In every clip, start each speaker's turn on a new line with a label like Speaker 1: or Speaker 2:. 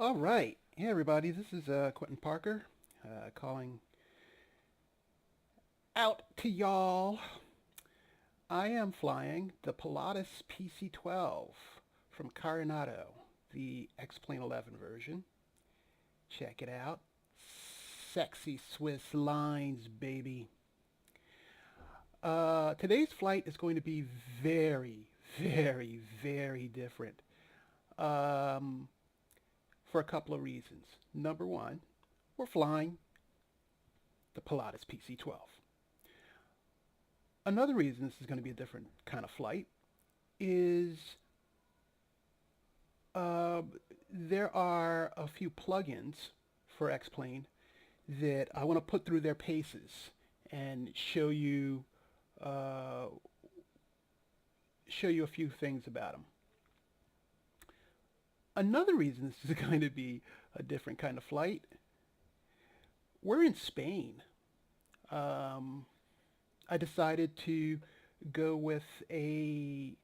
Speaker 1: All right. Hey, everybody. This is Quentin Parker calling out to y'all. I am flying the Pilatus PC-12 from Carenado, the X-Plane 11 version. Check it out. Sexy Swiss lines, baby. Today's flight is going to be very, very, very different. Um, for a couple of reasons. Number one, we're flying the Pilatus PC-12. Another reason this is going to be a different kind of flight is uh, there are a few plugins for X-Plane that I want to put through their paces and uh, show you a few things about them. Another reason this is going to be a different kind of flight, we're in Spain. I decided to go with a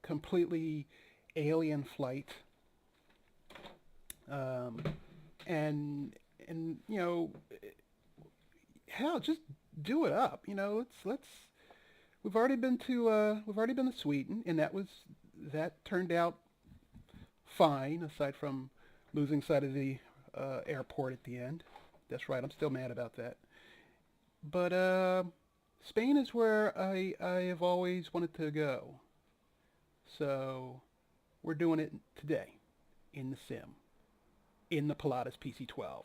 Speaker 1: completely alien flight, um, and hell, just do it up. Let's. We've already been to Sweden, and that turned out fine, aside from losing sight of the airport at the end. That's right, I'm still mad about that. But Spain is where I have always wanted to go. So we're doing it today in the sim, in the Pilatus PC-12.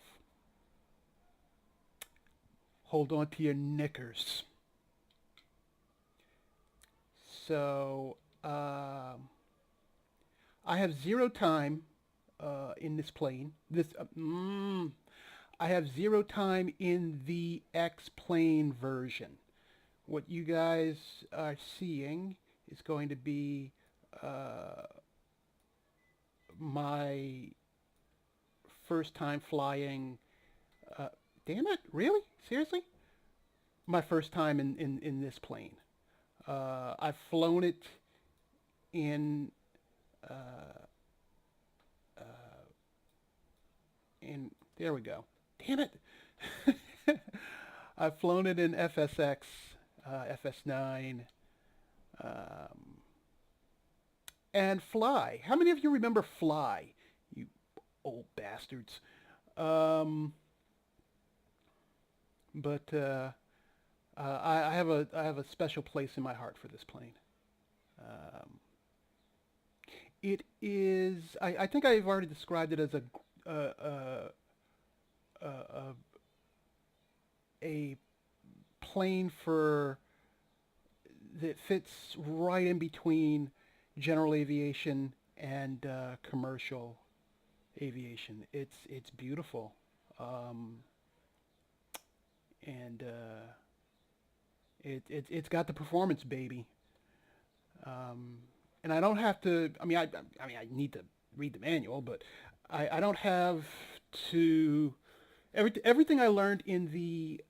Speaker 1: Hold on to your knickers. So I have zero time in this plane. I have zero time in the X-Plane version. What you guys are seeing is going to be my first time flying. Damn it, really? Seriously? My first time in this plane. I've flown it in and there we go. Damn it. I've flown it in FSX, FS9, and Fly. How many of you remember Fly? You old bastards. But I have a special place in my heart for this plane. Um, it is. I think I've already described it as a, a, a plane for that fits right in between general aviation and commercial aviation. It's beautiful, and it's got the performance, baby. And I don't have to. I need to read the manual, but I don't have to. Everything I learned in the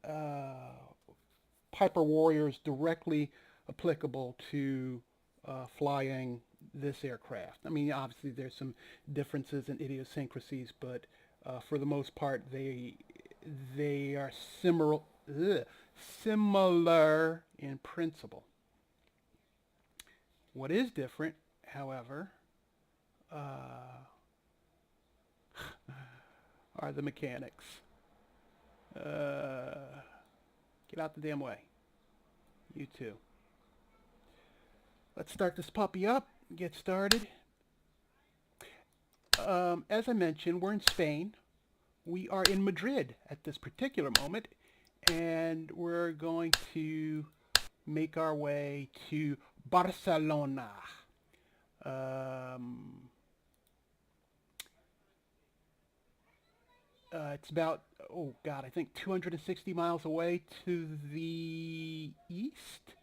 Speaker 1: Piper Warrior is directly applicable to flying this aircraft. I mean, obviously there's some differences and idiosyncrasies, but for the most part, they are similar in principle. What is different, however, are the mechanics. Get out the damn way. You too. Let's start this puppy up. Get started. As I mentioned, we're in Spain. We are in Madrid at this particular moment, and we're going to make our way to Barcelona. It's about, oh God, I think 260 miles away to the east.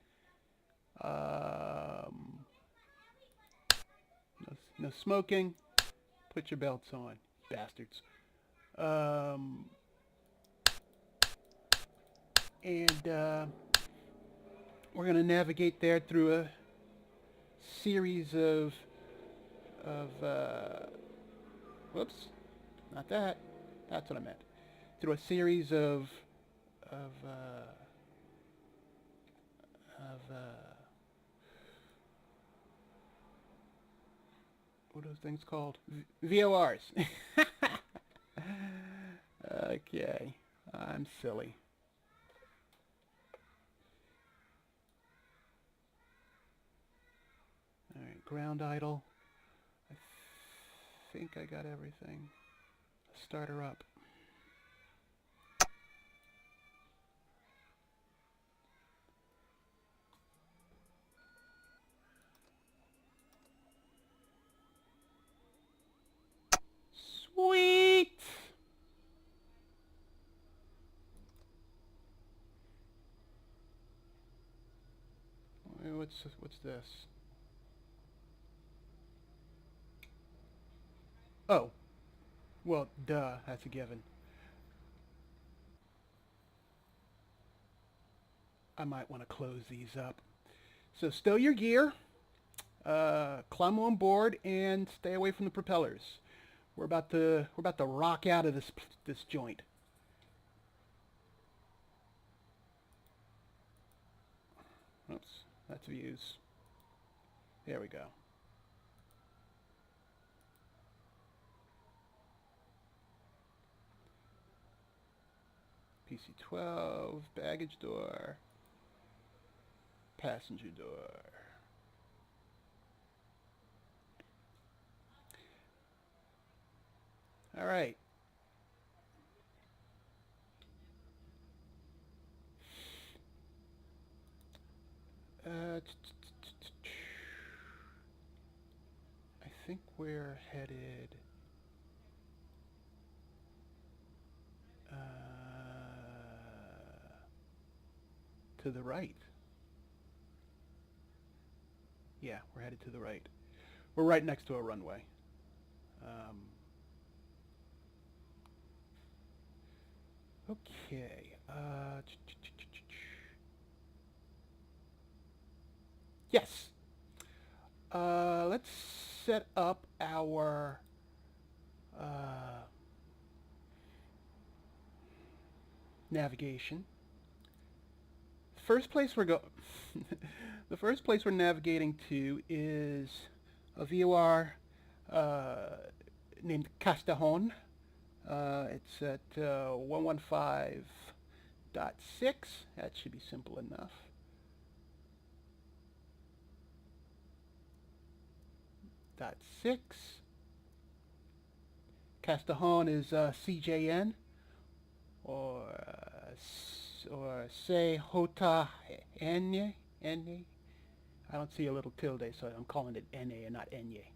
Speaker 1: No smoking. Put your belts on, bastards. And we're going to navigate there through a series of whoops, not that. That's what I meant. Through a series of what are those things called? VORs. Okay, I'm silly. All right, ground idle. I think I got everything. Start her up. Sweet! What's this? Oh, well, duh, that's a given. I might want to close these up. So stow your gear, climb on board, and stay away from the propellers. We're about to rock out of this joint. Oops, that's views. There we go. PC-12, baggage door, passenger door. All right. I think we're headed to the right. Yeah, we're headed to the right. We're right next to a runway. Okay. Yes. Let's set up our navigation. First place we're the first place we're navigating to is a VOR named Castellón. It's at 115.6. That should be simple enough. .6. Castellón is CJN or say Hota Enye. I don't see a little tilde, so I'm calling it NA and not Enye.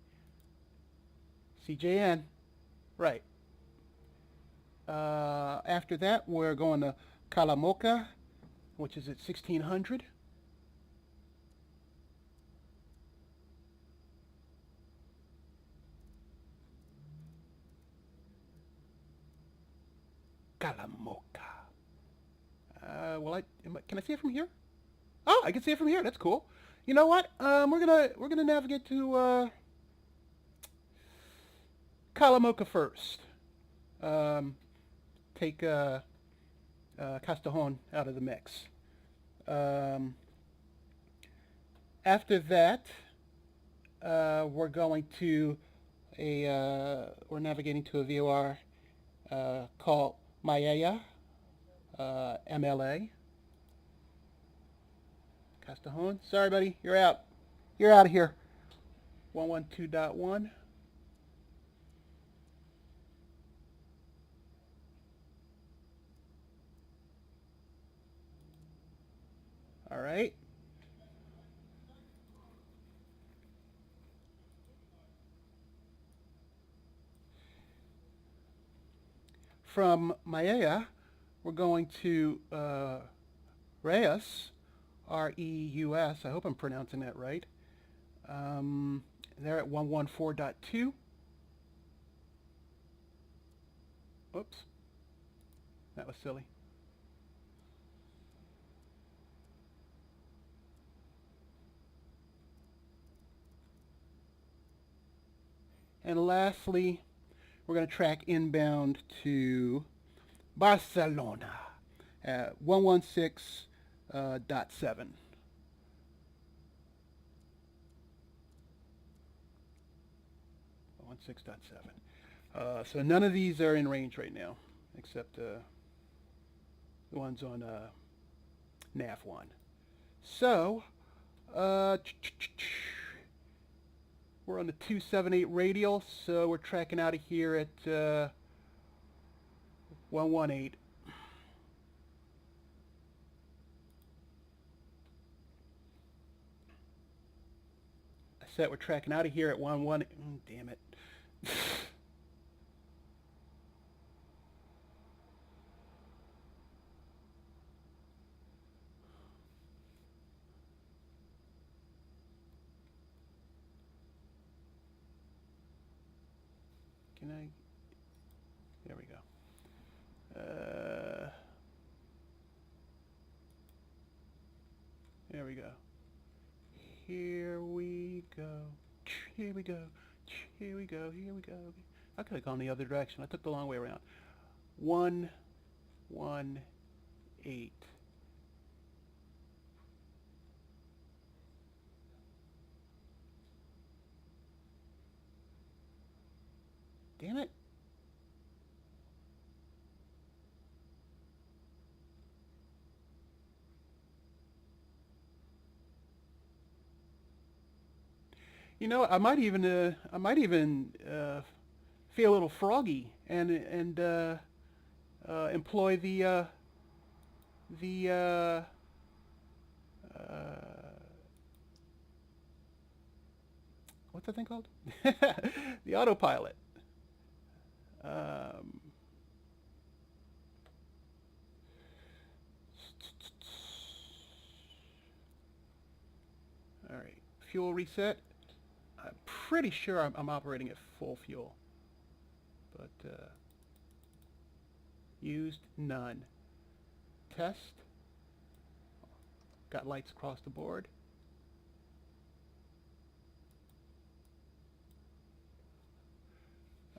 Speaker 1: CJN, right. After that, we're going to Calamoca, which is at 1600. Calamoca. Can I see it from here? Oh, I can see it from here. That's cool. You know what? We're gonna navigate to Calamoca first. Take Castellón out of the mix. After that, we're navigating to a VOR called Maella, MLA. Castellón. Sorry, buddy. You're out. You're out of here. 112.1. All right. From Maella, we're going to Reus, R-E-U-S. I hope I'm pronouncing that right. They're at 114.2. Oops. That was silly. And lastly, we're going to track inbound to Barcelona at 116.7. 116.7. So none of these are in range right now, except the ones on nav1. So we're on the 278 radial, so we're tracking out of here at 118. I said we're tracking out of here at 118. Damn it. Can I? There we go. There we go. Here we go. Here we go. Here we go. Here we go. I could have gone the other direction. I took the long way around. 118. Damn it. You know, I might even feel a little froggy and employ the what's that thing called? The Autopilot. All right, fuel reset. I'm pretty sure I'm operating at full fuel, but used none. Test. Got lights across the board.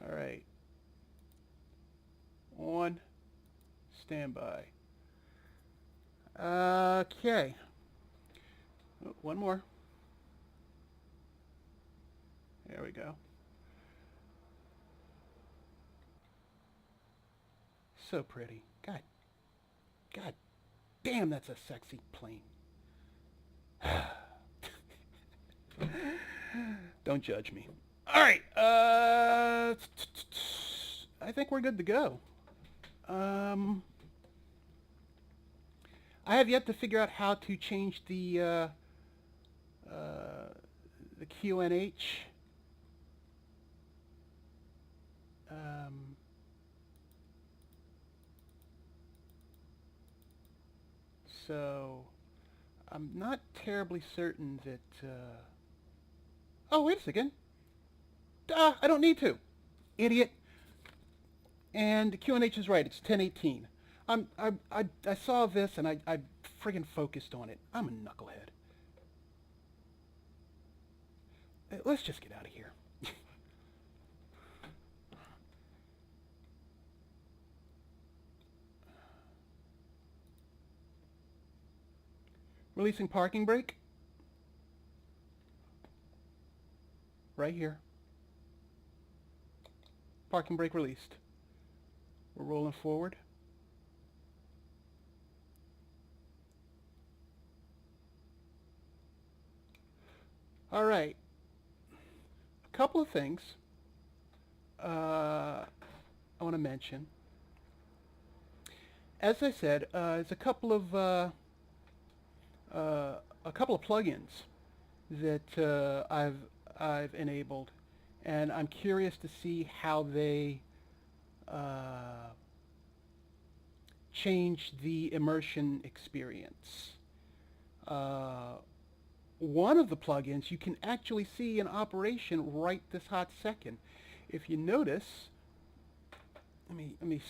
Speaker 1: All right. On. Standby. Okay. Oh, one more. There we go. So pretty. God damn, that's a sexy plane. Don't judge me. All right. I think we're good to go. I have yet to figure out how to change the QNH. So I'm not terribly certain that. Oh, wait a second. Duh, I don't need to. Idiot. And the QNH is right. It's 1018. I saw this and I friggin' focused on it. I'm a knucklehead. Let's just get out of here. Releasing parking brake. Right here. Parking brake released. We're rolling forward. All right. A couple of things I want to mention. As I said, there's a couple of plugins that I've enabled, and I'm curious to see how they change the immersion experience. One of the plugins you can actually see in operation right this hot second. If you notice, let me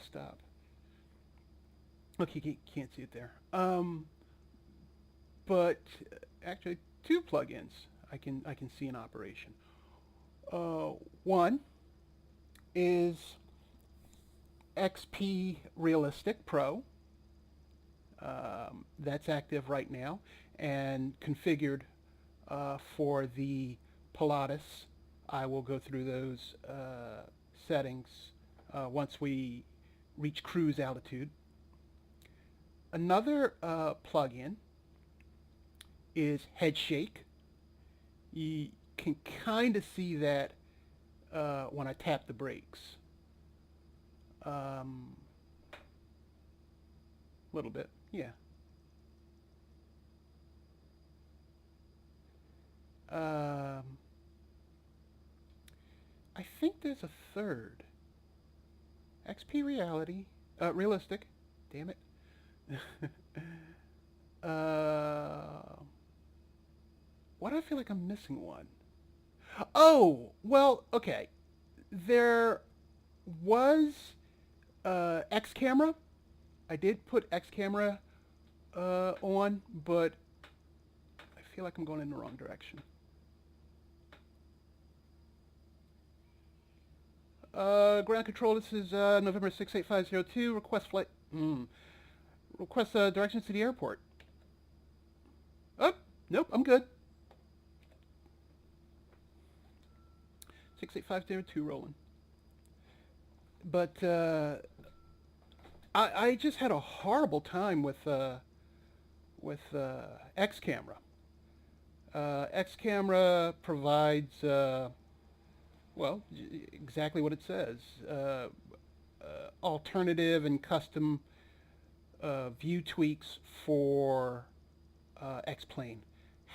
Speaker 1: stop. Look, you can't see it there. But actually, two plugins I can see in operation. One is XPRealistic Pro. That's active right now and configured for the Pilatus. I will go through those settings once we reach cruise altitude. Another plugin is Headshake. You can kind of see that when I tap the brakes. A little bit, yeah. I think there's a third. Realistic. Damn it. Why do I feel like I'm missing one? Oh, well, okay. There was X camera. I did put X camera on, but I feel like I'm going in the wrong direction. Ground control, this is November 68502, request flight, request directions to the airport. Oh, nope, I'm good. 68502 rolling. But I just had a horrible time with X camera. X camera provides well, exactly what it says. Alternative and custom view tweaks for X-Plane.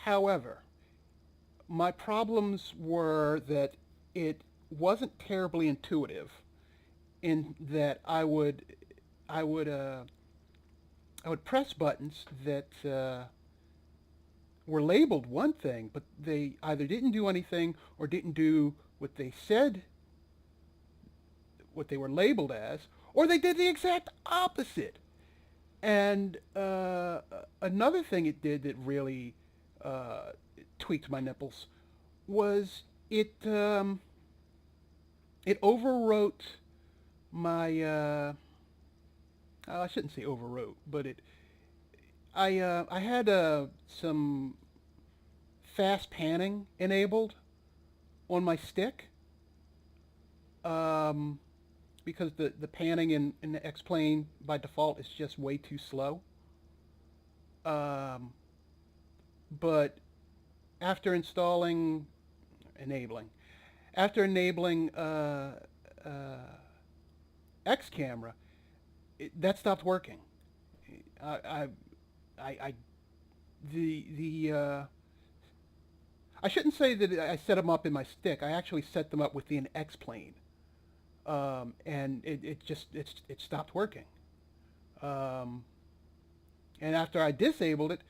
Speaker 1: However, my problems were that it wasn't terribly intuitive in that I would press buttons that were labeled one thing, but they either didn't do anything or didn't do what they said, what they were labeled as, or they did the exact opposite. And another thing it did that really tweaked my nipples was it overwrote my I shouldn't say overwrote, but I had some fast panning enabled on my stick because the panning in the X-Plane by default is just way too slow. But after enabling X camera, that stopped working. I shouldn't say that I set them up in my stick. I actually set them up within X-Plane, and it stopped working. And after I disabled it,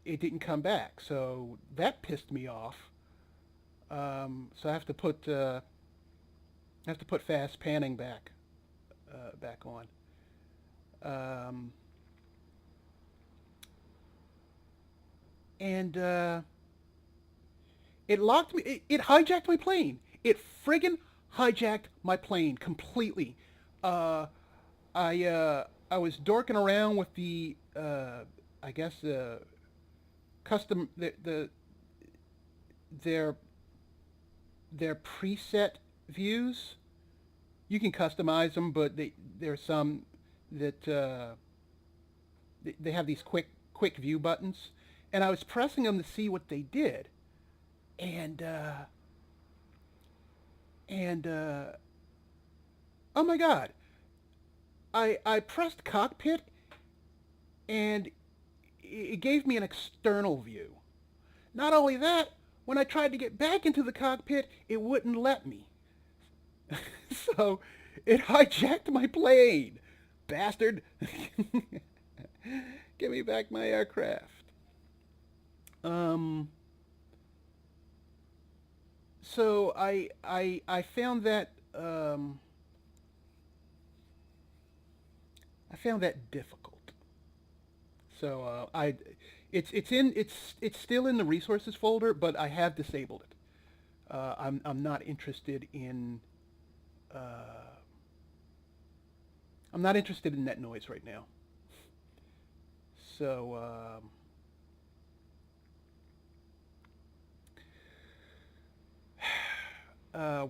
Speaker 1: it didn't come back. So that pissed me off. So I have to put fast panning back on. And it locked me. It hijacked my plane. It friggin' hijacked my plane completely. I was dorking around with the I guess custom their preset views. You can customize them, but there's some that they have these quick view buttons, and I was pressing them to see what they did, and oh my God, I pressed cockpit, and it gave me an external view. Not only that, when I tried to get back into the cockpit, it wouldn't let me. So it hijacked my plane. Bastard. Give me back my aircraft. So I found that difficult. So it's still in the resources folder, but I have disabled it. I'm not interested in I'm not interested in that noise right now. So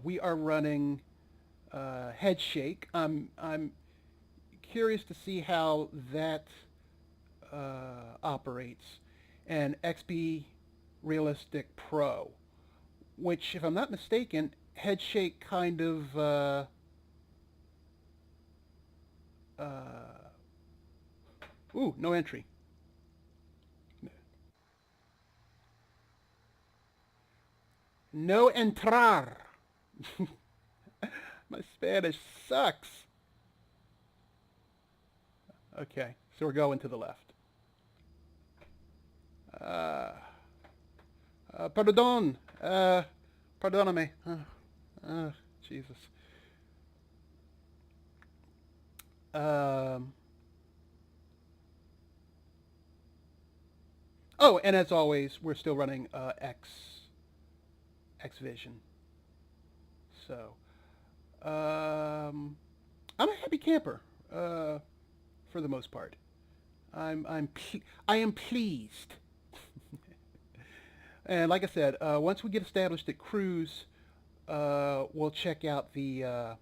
Speaker 1: we are running Headshake. I'm curious to see how that operates, and XPRealistic Pro, which, if I'm not mistaken, Headshake kind of ooh, no entry. No entrar. My Spanish sucks. Okay, so we're going to the left. Pardon. Perdóname. Jesus. Oh, and as always, we're still running X-Vision. So, I'm a happy camper for the most part. I am pleased. And like I said, once we get established at cruise, we'll check out the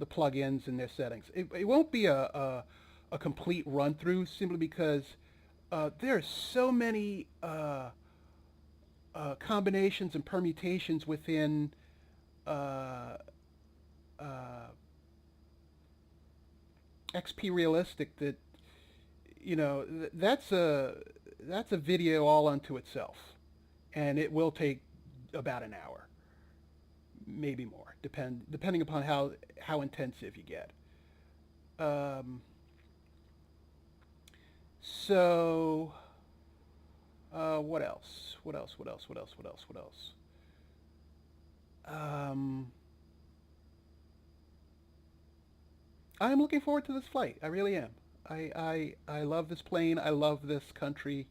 Speaker 1: plugins and their settings. It won't be a complete run through, simply because there are so many combinations and permutations within XPRealistic that, you know, that's a video all unto itself, and it will take about an hour, maybe more, depending upon how intensive you get. So what else? What else? I'm looking forward to this flight. I really am. I love this plane. I love this country.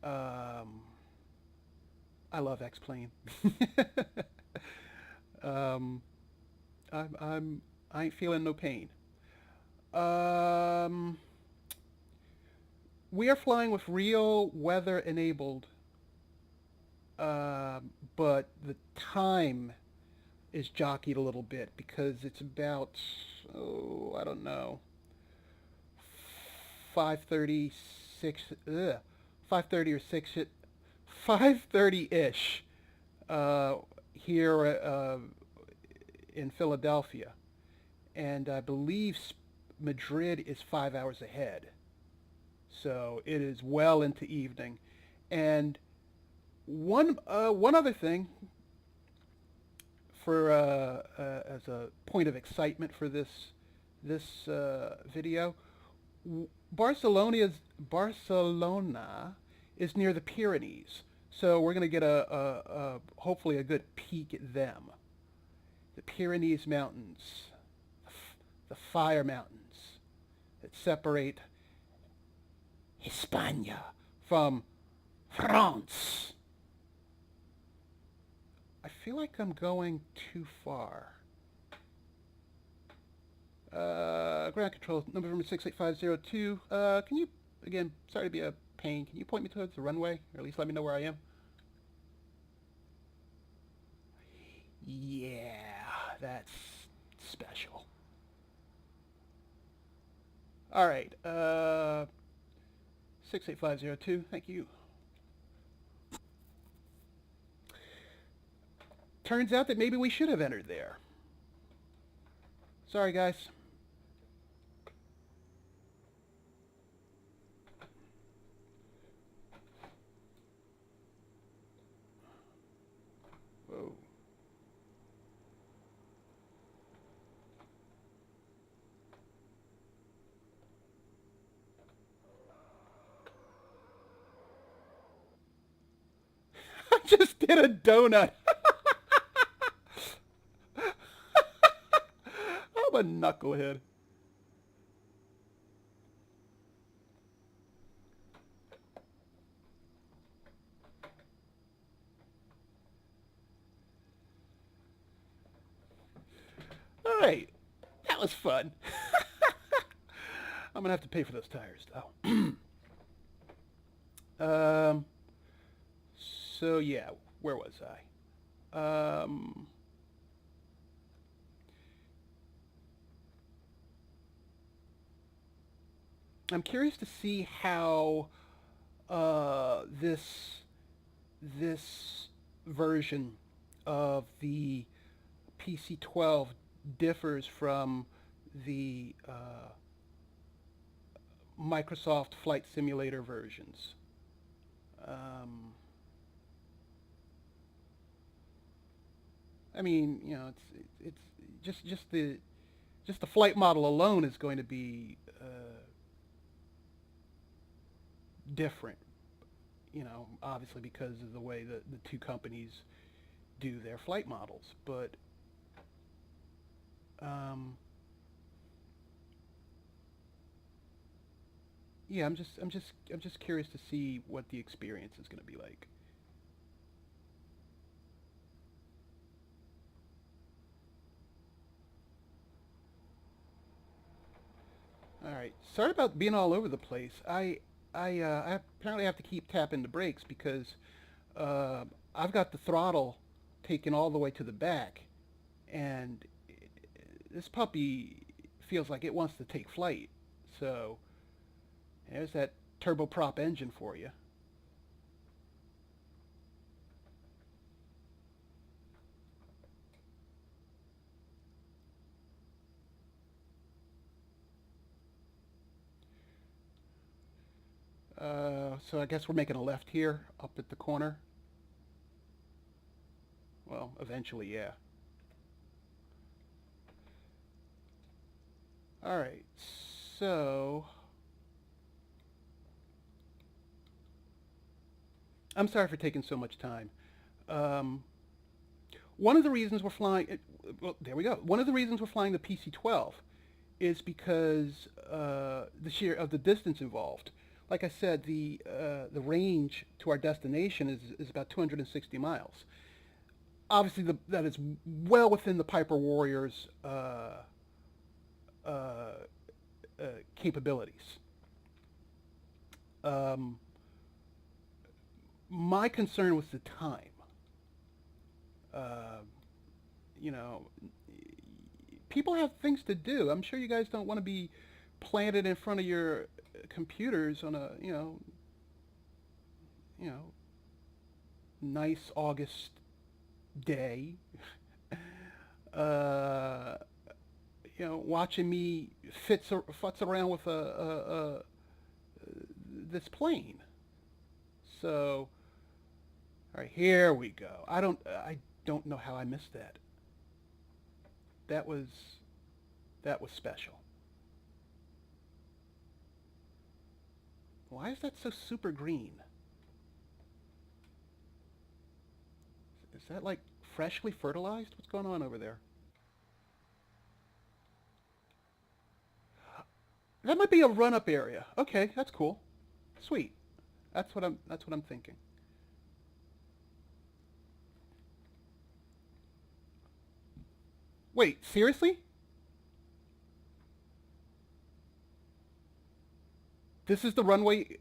Speaker 1: I love X-Plane. I ain't feeling no pain. We are flying with real weather enabled, but the time is jockeyed a little bit because it's about, I don't know, 5:36, 5:30 or 6, 5:30-ish here in Philadelphia, and I believe Madrid is 5 hours ahead. So it is well into evening. And one other thing for as a point of excitement for this video, Barcelona is near the Pyrenees, so we're going to get a hopefully a good peek at them. The Pyrenees Mountains, the fire mountains that separate Hispania from France. I feel like I'm going too far. Ground control, number 68502. Can you, again, sorry to be a pain, can you point me towards the runway, or at least let me know where I am? Yeah, that's special. All right, 68502, thank you. Turns out that maybe we should have entered there. Sorry, guys. Whoa. I just did a donut. I'm a knucklehead. All right, that was fun. I'm gonna have to pay for those tires, though. So yeah, where was I? I'm curious to see how this version of the PC-12 differs from the Microsoft Flight Simulator versions. I mean, you know, it's just the flight model alone is going to be different. You know, obviously because of the way that the two companies do their flight models, but yeah, I'm just curious to see what the experience is going to be like. All right, sorry about being all over the place. I apparently have to keep tapping the brakes because I've got the throttle taken all the way to the back, and this puppy feels like it wants to take flight. So there's that turboprop engine for you. So I guess we're making a left here, up at the corner. Well, eventually, yeah. All right, so I'm sorry for taking so much time. One of the reasons we're flying, well, there we go. One of the reasons we're flying the PC-12 is because the sheer of the distance involved. Like I said, the range to our destination is about 260 miles. Obviously, that is well within the Piper Warrior's capabilities. My concern was the time. You know, people have things to do. I'm sure you guys don't want to be planted in front of your computers on a nice August day. Watching me futz around with this plane. So, all right, here we go. I don't know how I missed that. That was special. Why is that so super green? Is that like freshly fertilized? What's going on over there? That might be a run-up area. Okay, that's cool. Sweet. That's what I'm thinking. Wait, seriously? This is the runway.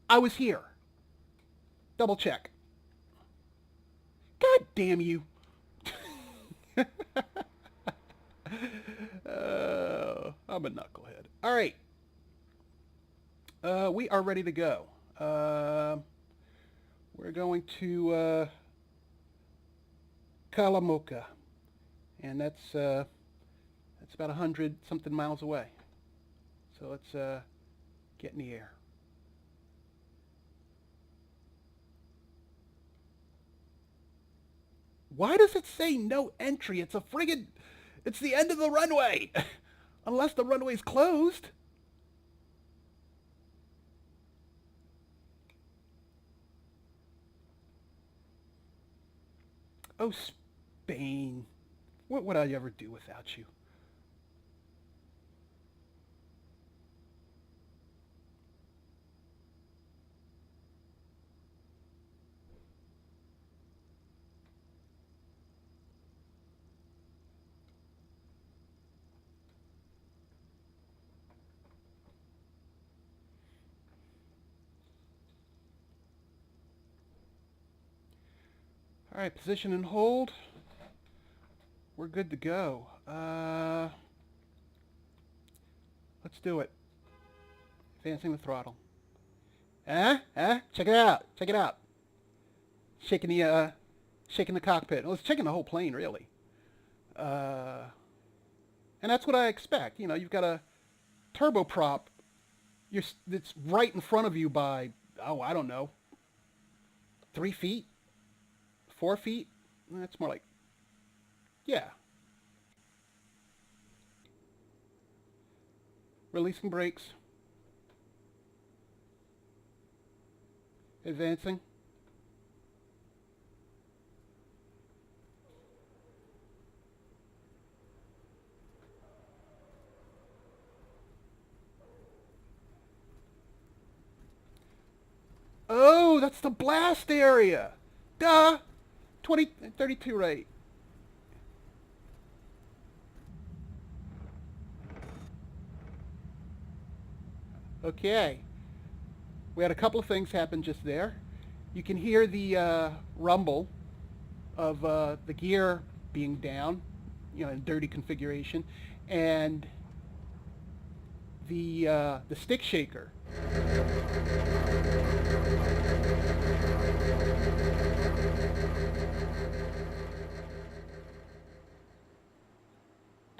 Speaker 1: I was here. Double check. God damn you. I'm a knucklehead. All right. We are ready to go. We're going to Kalamoka, and that's about 100 something miles away. So let's get in the air. Why does it say no entry? It's it's the end of the runway. Unless the runway's closed. Oh, Spain. What would I ever do without you? Alright, position and hold. We're good to go. Let's do it. Advancing the throttle. Check it out. Check it out. Shaking the cockpit. Well, it's shaking the whole plane, really. And that's what I expect. You know, you've got a turboprop. It's right in front of you by, oh, I don't know, 3 feet? 4 feet? That's more like, yeah. Releasing brakes. Advancing. Oh, that's the blast area. Duh. 32 right. Okay. We had a couple of things happen just there. You can hear the rumble of the gear being down, you know, in dirty configuration, and the stick shaker.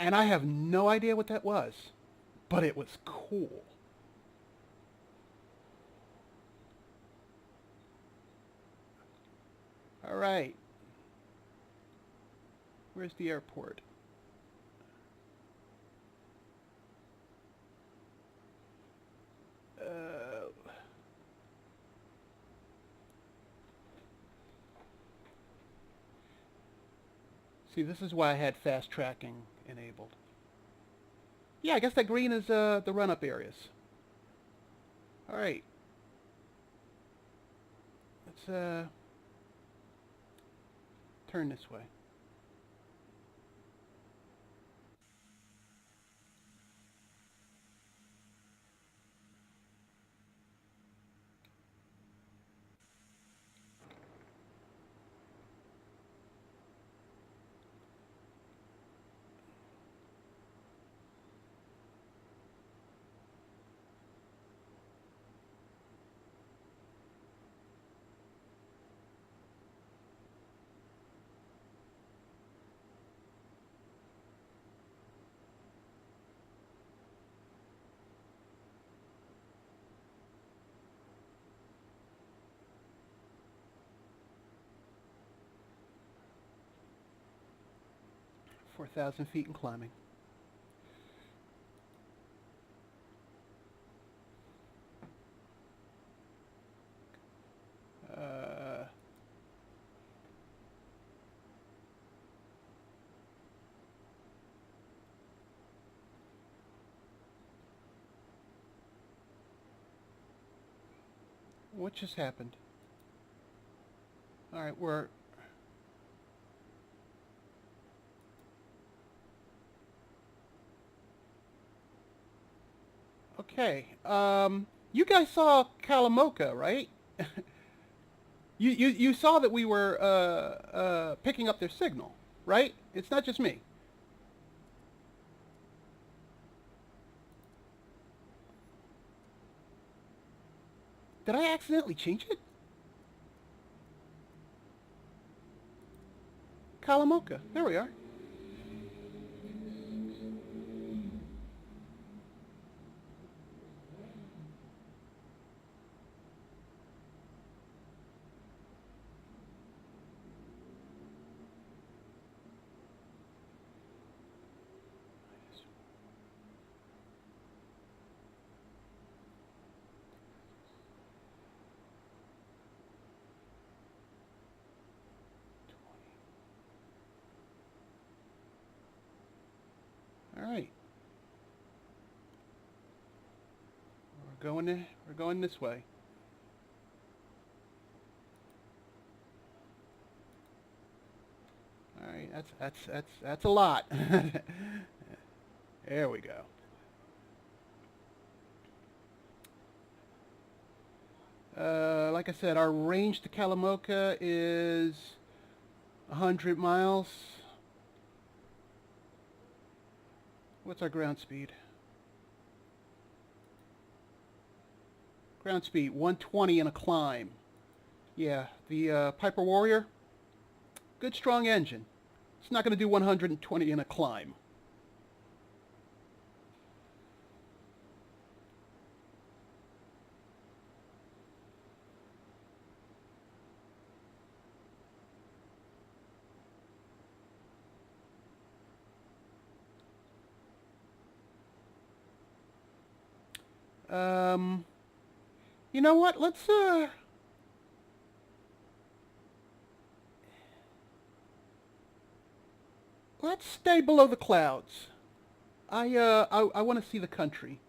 Speaker 1: And I have no idea what that was, but it was cool. All right. Where's the airport? See, this is why I had fast tracking enabled. Yeah, I guess that green is the run-up areas. All right. Let's turn this way. Four 4,000 feet and climbing. What just happened? All right, we're... Okay, you guys saw Kalamoka, right? You saw that we were picking up their signal, right? It's not just me. Did I accidentally change it? Kalamoka. There we are. All right. We're going this way. All right, that's a lot. There we go. Like I said, our range to Kalamoka is 100 miles. What's our ground speed? Ground speed 120 in a climb. Yeah, the Piper Warrior, good strong engine. It's not going to do 120 in a climb. You know what? Let's stay below the clouds. I want to see the country.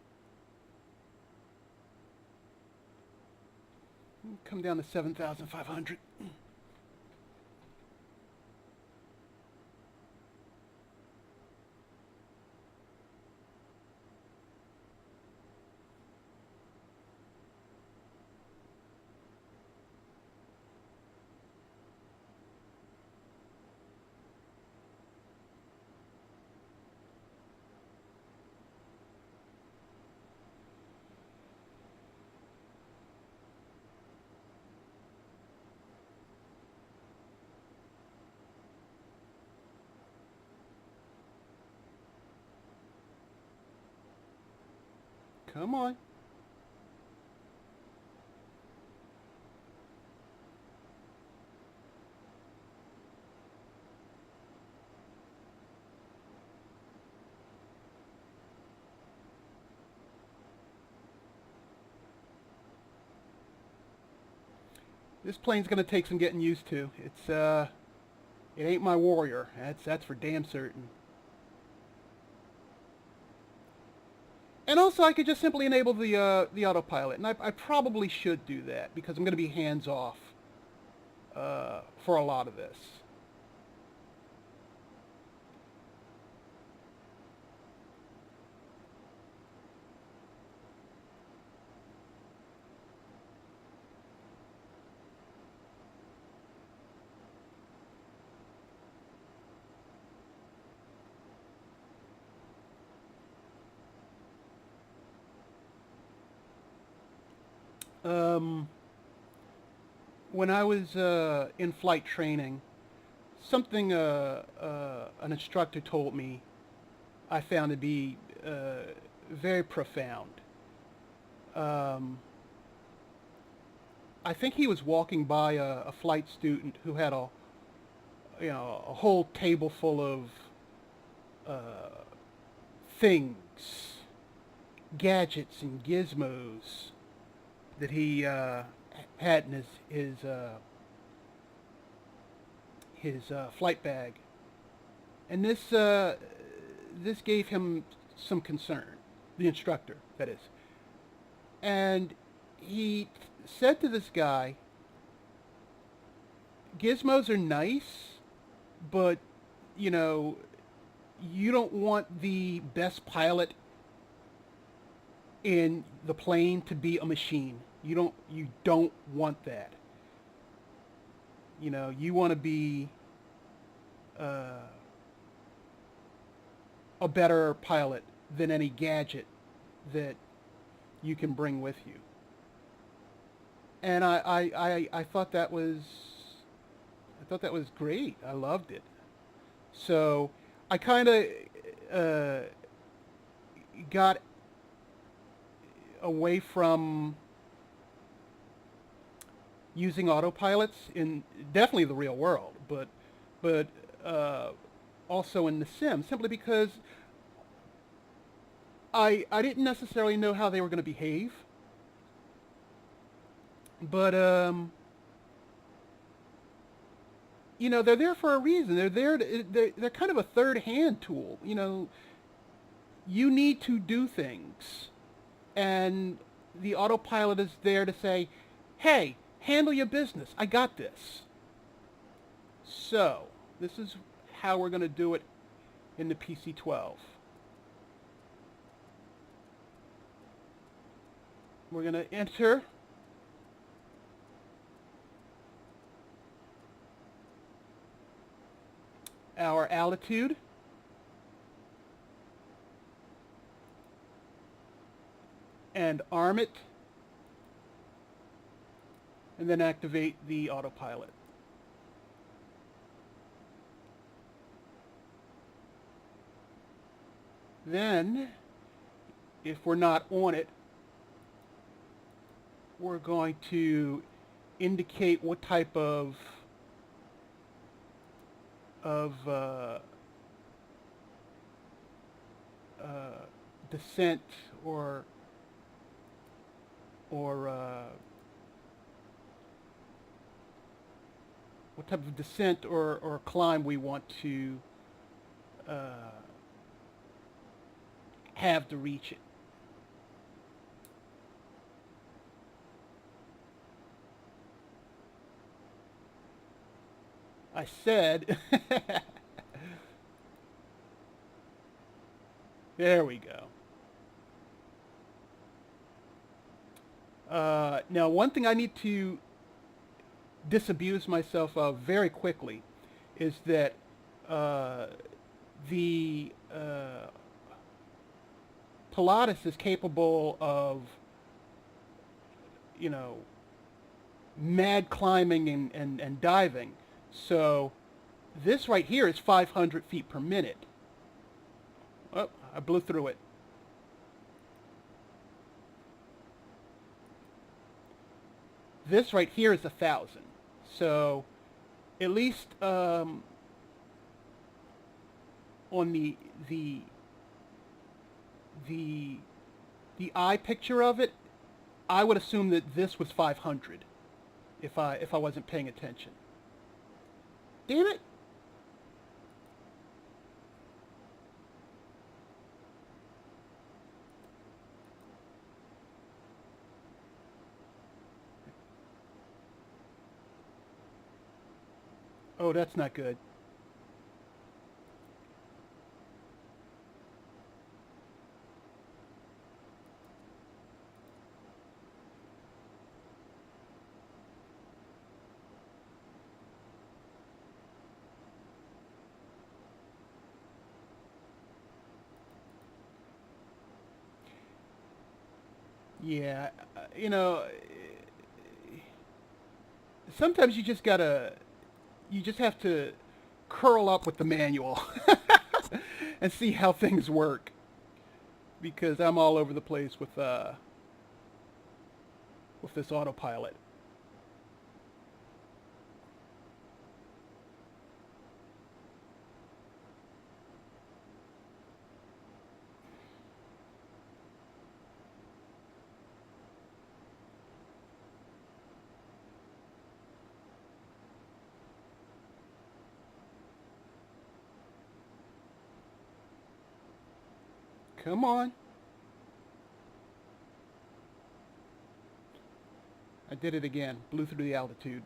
Speaker 1: Come down to 7,500. Come on. This plane's gonna take some getting used to. It ain't my Warrior. That's for damn certain. And also, I could just simply enable the autopilot, and I probably should do that because I'm going to be hands off for a lot of this. When I was in flight training, something an instructor told me I found to be very profound. I think he was walking by a flight student who had a whole table full of things, gadgets and gizmos that he had in his flight bag, and this gave him some concern, the instructor, that is. And he said to this guy, gizmos are nice, but you don't want the best pilot in the plane to be a machine. You don't want that. You want to be a better pilot than any gadget that you can bring with you. And I thought that was great. I loved it. So I kind of got away from using autopilots in definitely the real world, but also in the sim, simply because I didn't necessarily know how they were going to behave. But they're there for a reason. They're there. They're kind of a third-hand tool. You need to do things, and the autopilot is there to say, "Hey, handle your business. I got this." So this is how we're going to do it in the PC-12. We're going to enter our altitude. And arm it. And then activate the autopilot. Then, if we're not on it, we're going to indicate what type of descent or what type of descent or climb we want to have to reach it. I said, there we go. Now, one thing I need to disabuse myself of very quickly is that the Pilatus is capable of, you know, mad climbing and diving. So this right here is 500 feet per minute. Oh, I blew through it. This right here is 1,000. So at least on the eye picture of it, I would assume that this was 500 if I wasn't paying attention. Damn it! Oh, that's not good. Yeah, you know, sometimes you just have to curl up with the manual and see how things work, because I'm all over the place with this autopilot. Come on. I did it again. Blew through the altitude.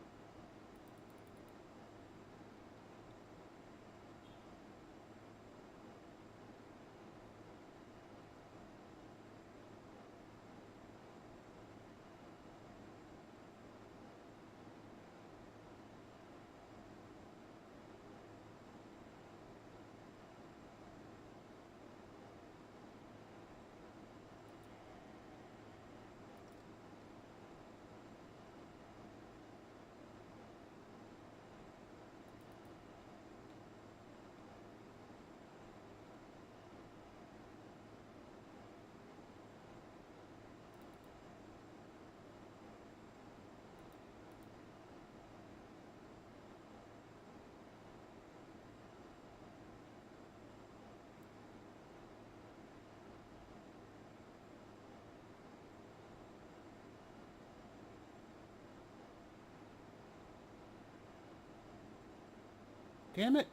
Speaker 1: Damn it.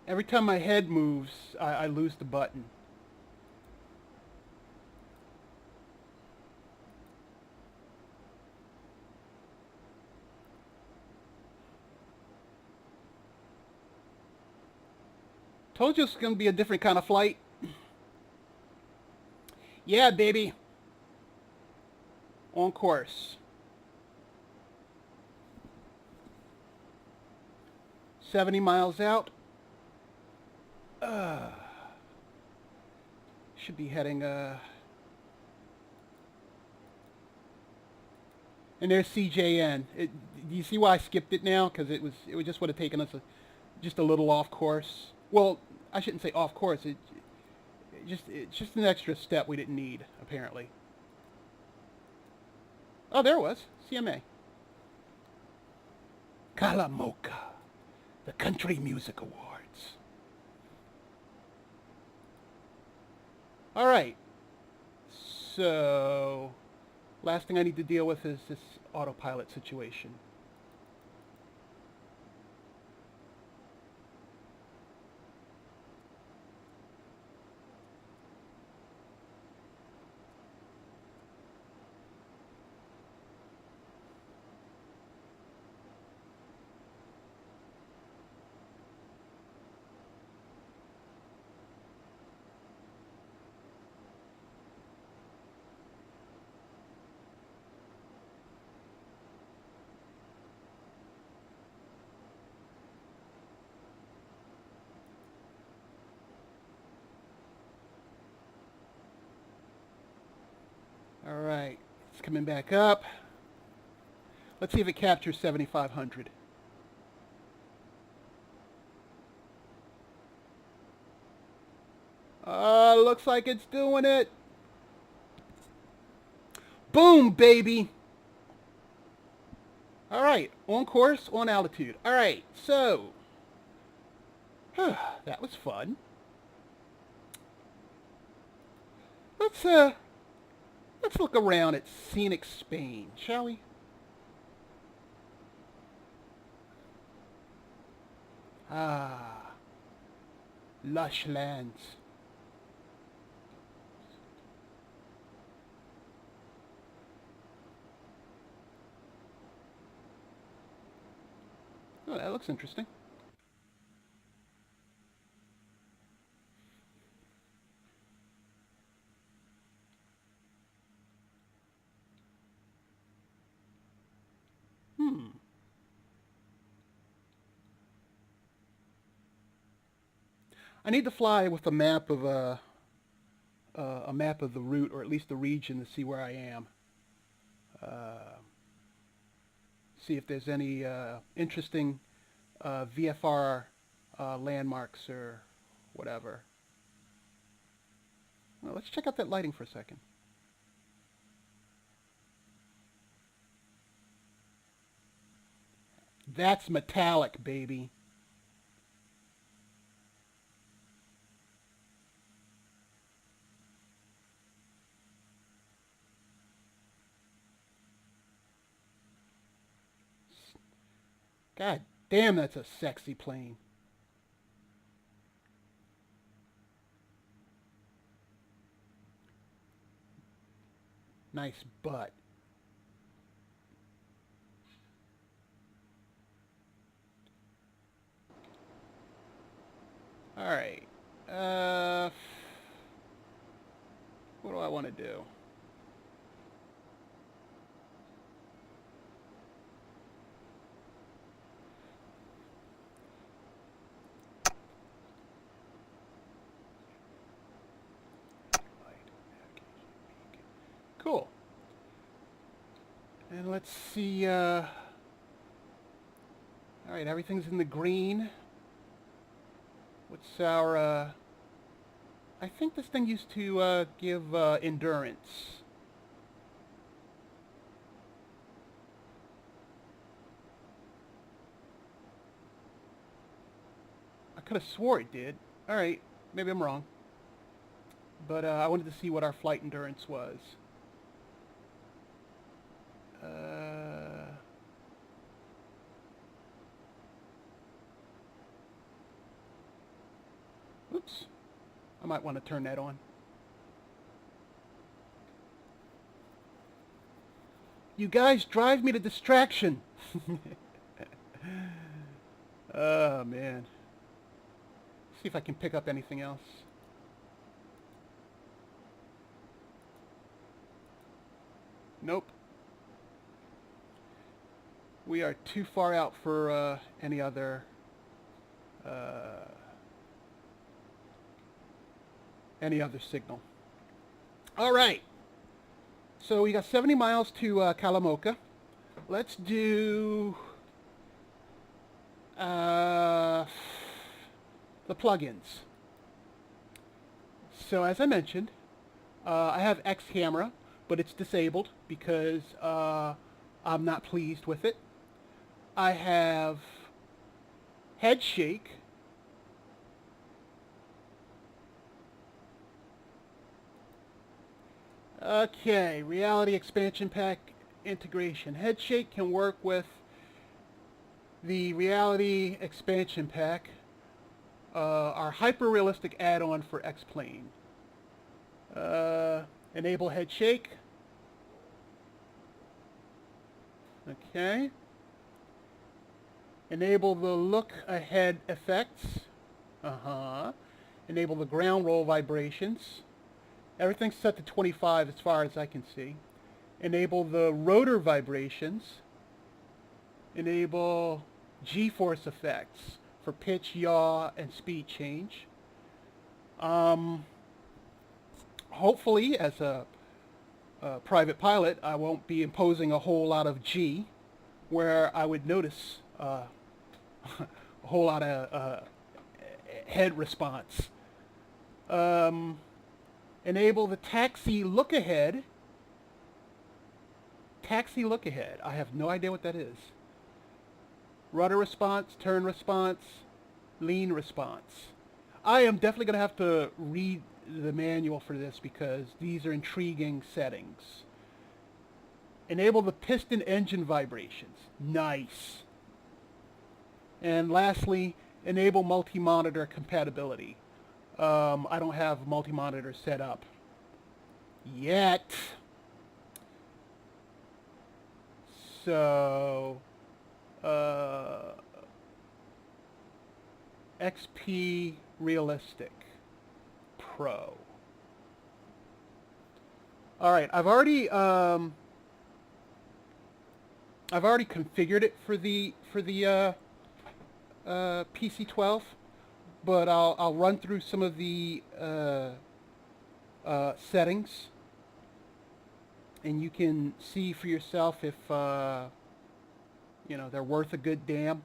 Speaker 1: Every time my head moves, I lose the button. Told you it's going to be a different kind of flight. Yeah, baby. On course. 70 miles out. Should be heading, and there's CJN. Do you see why I skipped it now? Because it just would have taken us just a little off course. Well, I shouldn't say off course. It's just an extra step we didn't need, apparently. Oh, there it was. CMA. Calamoca, the Country Music Awards. All right. So, last thing I need to deal with is this autopilot situation. All right, it's coming back up. Let's see if it captures 7,500. Looks like it's doing it. Boom, baby. All right, on course, on altitude. All right, so that was fun. Let's look around at scenic Spain, shall we? Ah, lush lands. Oh, that looks interesting. I need to fly with a map of the route, or at least the region, to see where I am. See if there's any interesting VFR landmarks or whatever. Well, let's check out that lighting for a second. That's metallic, baby. God damn, that's a sexy plane. Nice butt. All right. What do I want to do? Cool. And let's see. All right, everything's in the green. What's our... I think this thing used to give endurance. I could have swore it did. All right, maybe I'm wrong. But I wanted to see what our flight endurance was. Oops. I might want to turn that on. You guys drive me to distraction. Oh, man. See if I can pick up anything else. Nope. We are too far out for any other any other signal. All right. So we got 70 miles to Calamoca. Let's do the plugins. So as I mentioned, I have X camera, but it's disabled because I'm not pleased with it. I have Headshake. Okay, Reality Expansion Pack integration. Headshake can work with the Reality Expansion Pack, our hyper-realistic add-on for X-Plane. Enable Headshake. Okay. Enable the look ahead effects. Enable the ground roll vibrations. Everything's set to 25 as far as I can see. Enable the rotor vibrations. Enable GeForce effects for pitch, yaw, and speed change. Hopefully, as a private pilot, I won't be imposing a whole lot of G, where I would notice a whole lot of head response. Enable the taxi look ahead. Taxi look ahead. I have no idea what that is. Rudder response, turn response, lean response. I am definitely going to have to read the manual for this because these are intriguing settings. Enable the piston engine vibrations. Nice. And lastly, enable multi-monitor compatibility. I don't have multi-monitor set up yet. So, XPRealistic Pro. All right, I've already configured it for the PC-12, but I'll run through some of the settings, and you can see for yourself if you know, they're worth a good damn.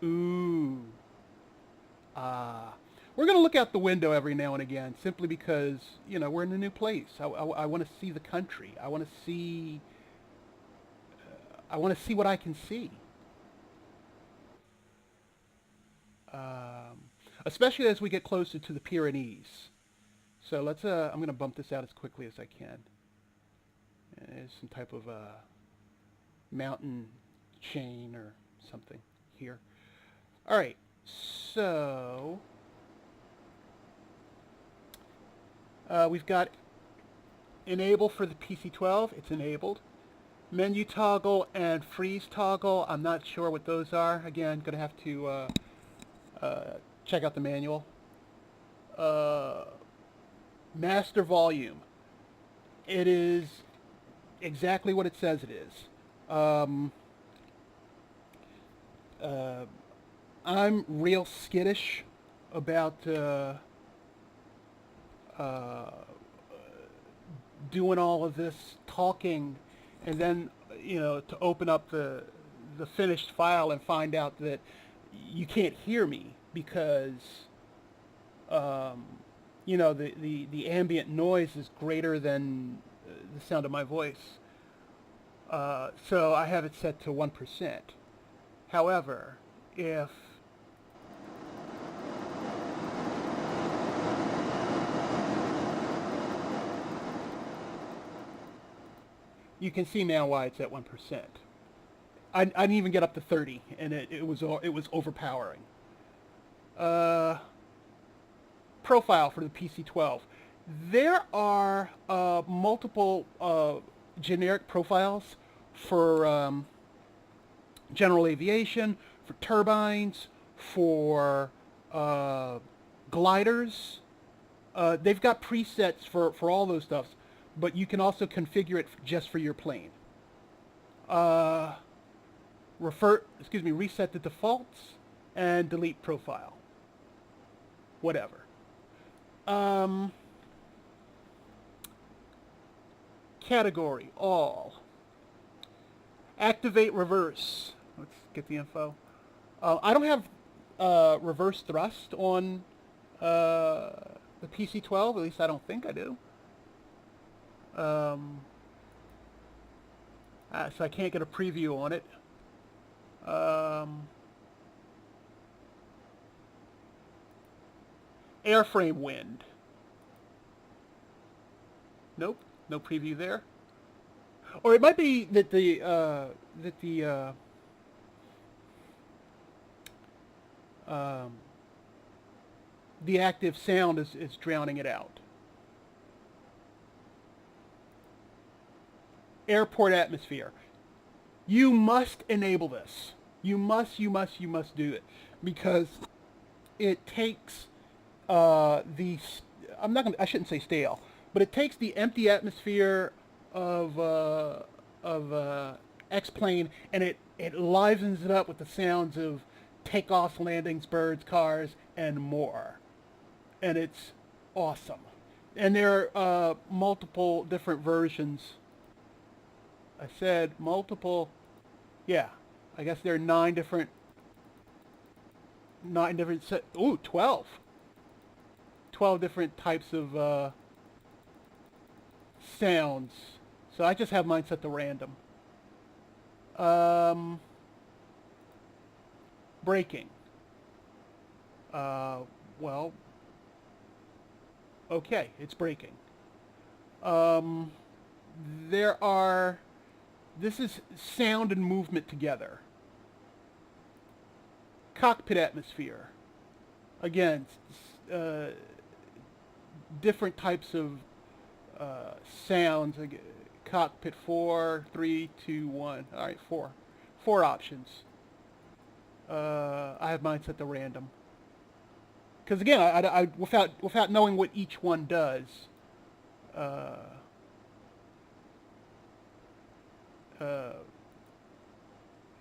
Speaker 1: Ooh. We're going to look out the window every now and again, simply because, you know, we're in a new place. I want to see the country. I want to see what I can see. Especially as we get closer to the Pyrenees. So let's, I'm going to bump this out as quickly as I can. There's some type of mountain chain or something here. All right, so we've got enable for the PC-12. It's enabled. Menu toggle and freeze toggle. I'm not sure what those are. Again, going to have to check out the manual. Master volume. It is exactly what it says it is. I'm real skittish about doing all of this talking and then, you know, to open up the finished file and find out that you can't hear me because you know, the ambient noise is greater than the sound of my voice. So I have it set to 1%. However, if you can see now why it's at 1%. I didn't even get up to 30, and it was overpowering. Profile for the PC-12. There are multiple generic profiles for general aviation, for turbines, for gliders, They've got presets for all those stuffs, but you can also configure it just for your plane. Reset the defaults and delete profile. Whatever. Category, all. Activate reverse. Let's get the info. I don't have reverse thrust on the PC-12, at least I don't think I do. So I can't get a preview on it. Airframe wind. Nope, no preview there. Or it might be that the active sound is drowning it out. Airport atmosphere. You must enable this. You must do it, because it takes I shouldn't say stale, but it takes the empty atmosphere of X-plane and it livens it up with the sounds of takeoffs, landings, birds, cars, and more. And it's awesome. And there are multiple different versions. I said multiple. Yeah, I guess there are 9 different 12 different types of sounds. So I just have mine set to random. Braking. Well, okay, it's braking. This is sound and movement together. Cockpit atmosphere. Again, different types of sounds. Cockpit 4, 3, 2, 1. All right, 4 options. I have mine set to random. Because again, I without knowing what each one does,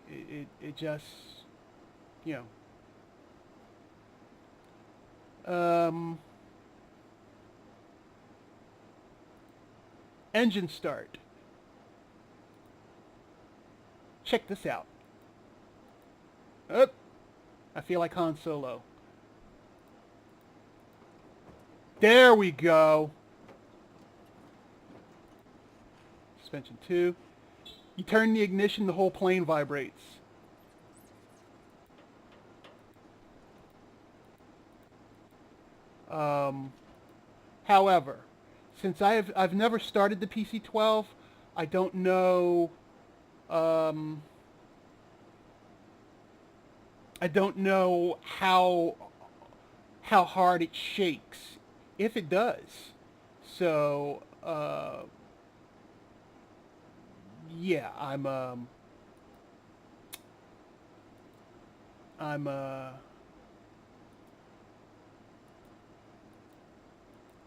Speaker 1: it just, you know. Engine start. Check this out. Oh, I feel like Han Solo. There we go. Suspension 2. You turn the ignition, the whole plane vibrates. However, since I've never started the PC-12, I don't know. I don't know how hard it shakes, if it does. So yeah,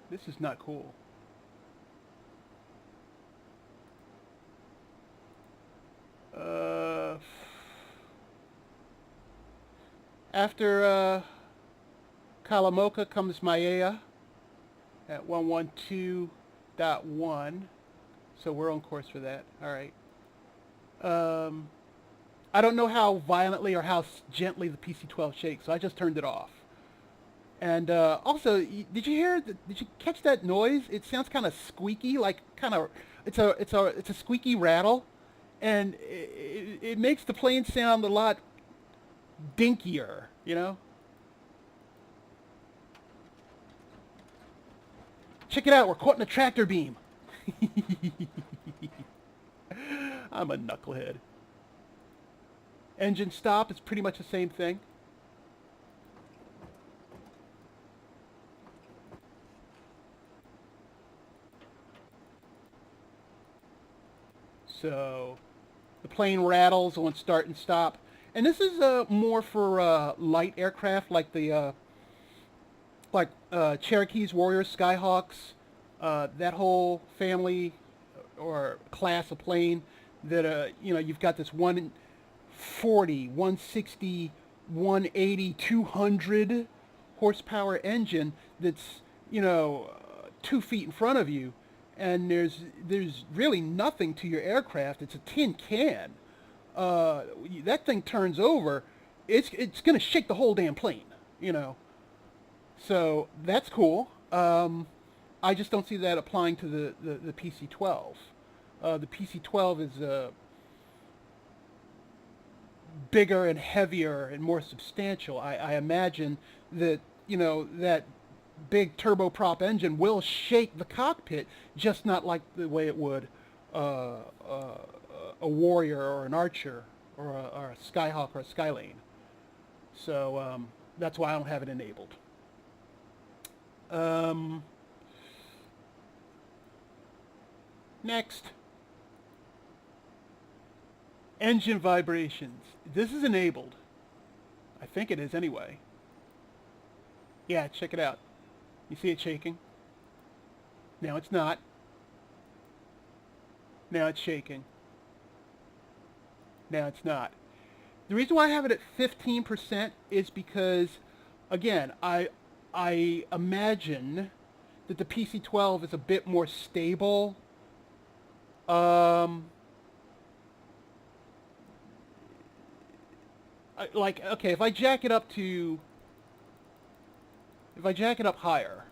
Speaker 1: this is not cool. After Kalamoka comes Maya at 112.1, so we're on course for that. All right. I don't know how violently or how gently the PC-12 shakes, so I just turned it off. And also, did you catch that noise? It sounds kind of squeaky, like it's a squeaky rattle, and it makes the plane sound a lot dinkier, you know? Check it out, we're caught in a tractor beam. I'm a knucklehead. Engine stop is pretty much the same thing. So the plane rattles on start and stop. And this is more for light aircraft like the like Cherokees, Warriors, Skyhawks, that whole family or class of plane that, you know, you've got this 140, 160, 180, 200 horsepower engine that's, you know, 2 feet in front of you, and there's really nothing to your aircraft. It's a tin can. That thing turns over, it's going to shake the whole damn plane, you know. So that's cool. I just don't see that applying to the PC-12. The PC-12 is bigger and heavier and more substantial. I imagine that, you know, that big turboprop engine will shake the cockpit, just not like the way it would a Warrior or an Archer or a Skyhawk or a Skylane. So that's why I don't have it enabled. Next, engine vibrations. This is enabled. I think it is anyway. Yeah, check it out. You see it shaking? Now it's not. Now it's shaking. Now it's not. The reason why I have it at 15% is because, again, I imagine that the PC-12 is a bit more stable. Like, okay, if I jack it up higher,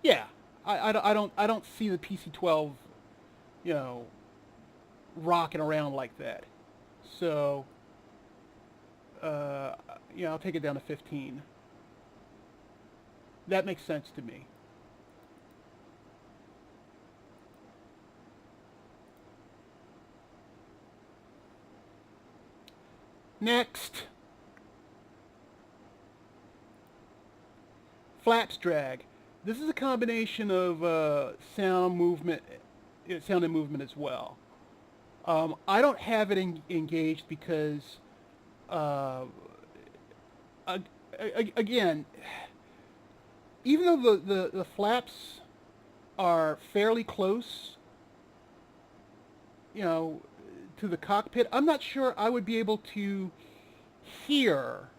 Speaker 1: yeah, I don't see the PC-12, you know, rocking around like that. So, yeah, I'll take it down to 15. That makes sense to me. Next, flaps drag. This is a combination of sound and movement as well. I don't have it engaged because, again, even though the flaps are fairly close, you know, to the cockpit, I'm not sure I would be able to hear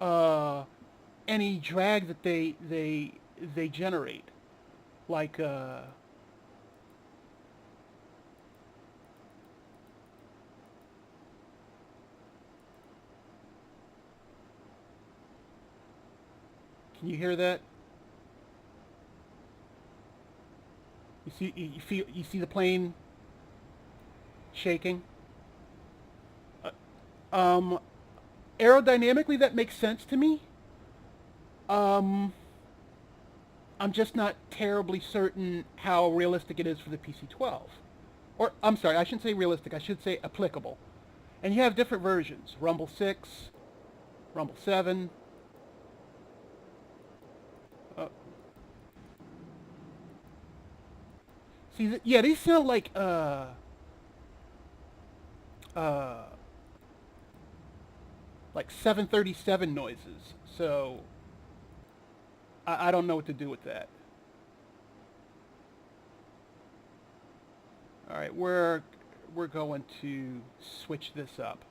Speaker 1: any drag that they generate, like can you hear that? You see the plane shaking? Aerodynamically, that makes sense to me. I'm just not terribly certain how realistic it is for the PC-12. Or, I'm sorry, I shouldn't say realistic, I should say applicable. And you have different versions. Rumble 6, Rumble 7. See, yeah, these sound like, like 737 noises. So, I don't know what to do with that. All right, we're going to switch this up.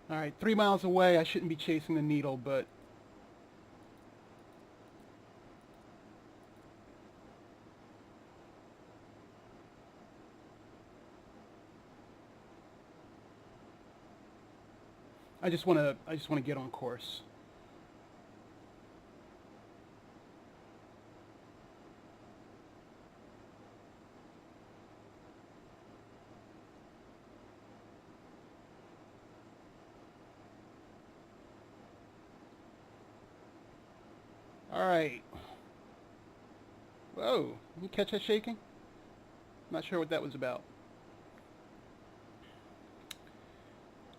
Speaker 1: All right, 3 miles away, I shouldn't be chasing the needle, but I just want to get on course. Alright. Whoa, you catch that shaking? Not sure what that was about.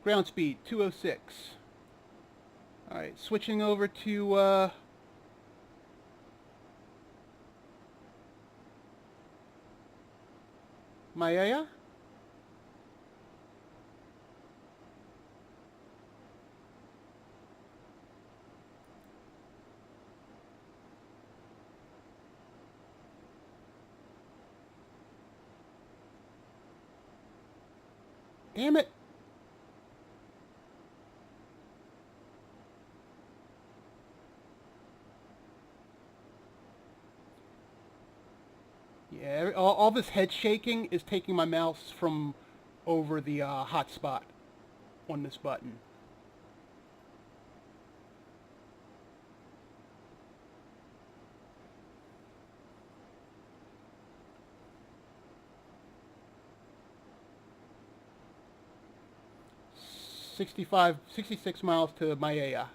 Speaker 1: Ground speed, 206. Alright, switching over to Maya. Damn it. Yeah, all this head shaking is taking my mouse from over the hot spot on this button. $65, 66 miles to Maya.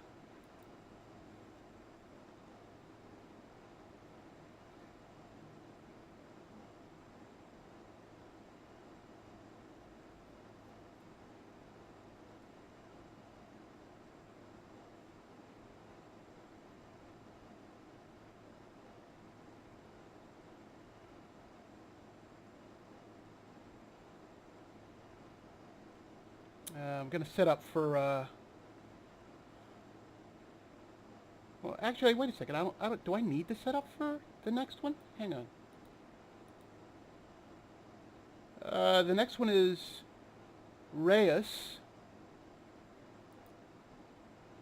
Speaker 1: I'm going to set up for, well, actually, wait a second. Do I need to set up for the next one? Hang on. The next one is Reyes.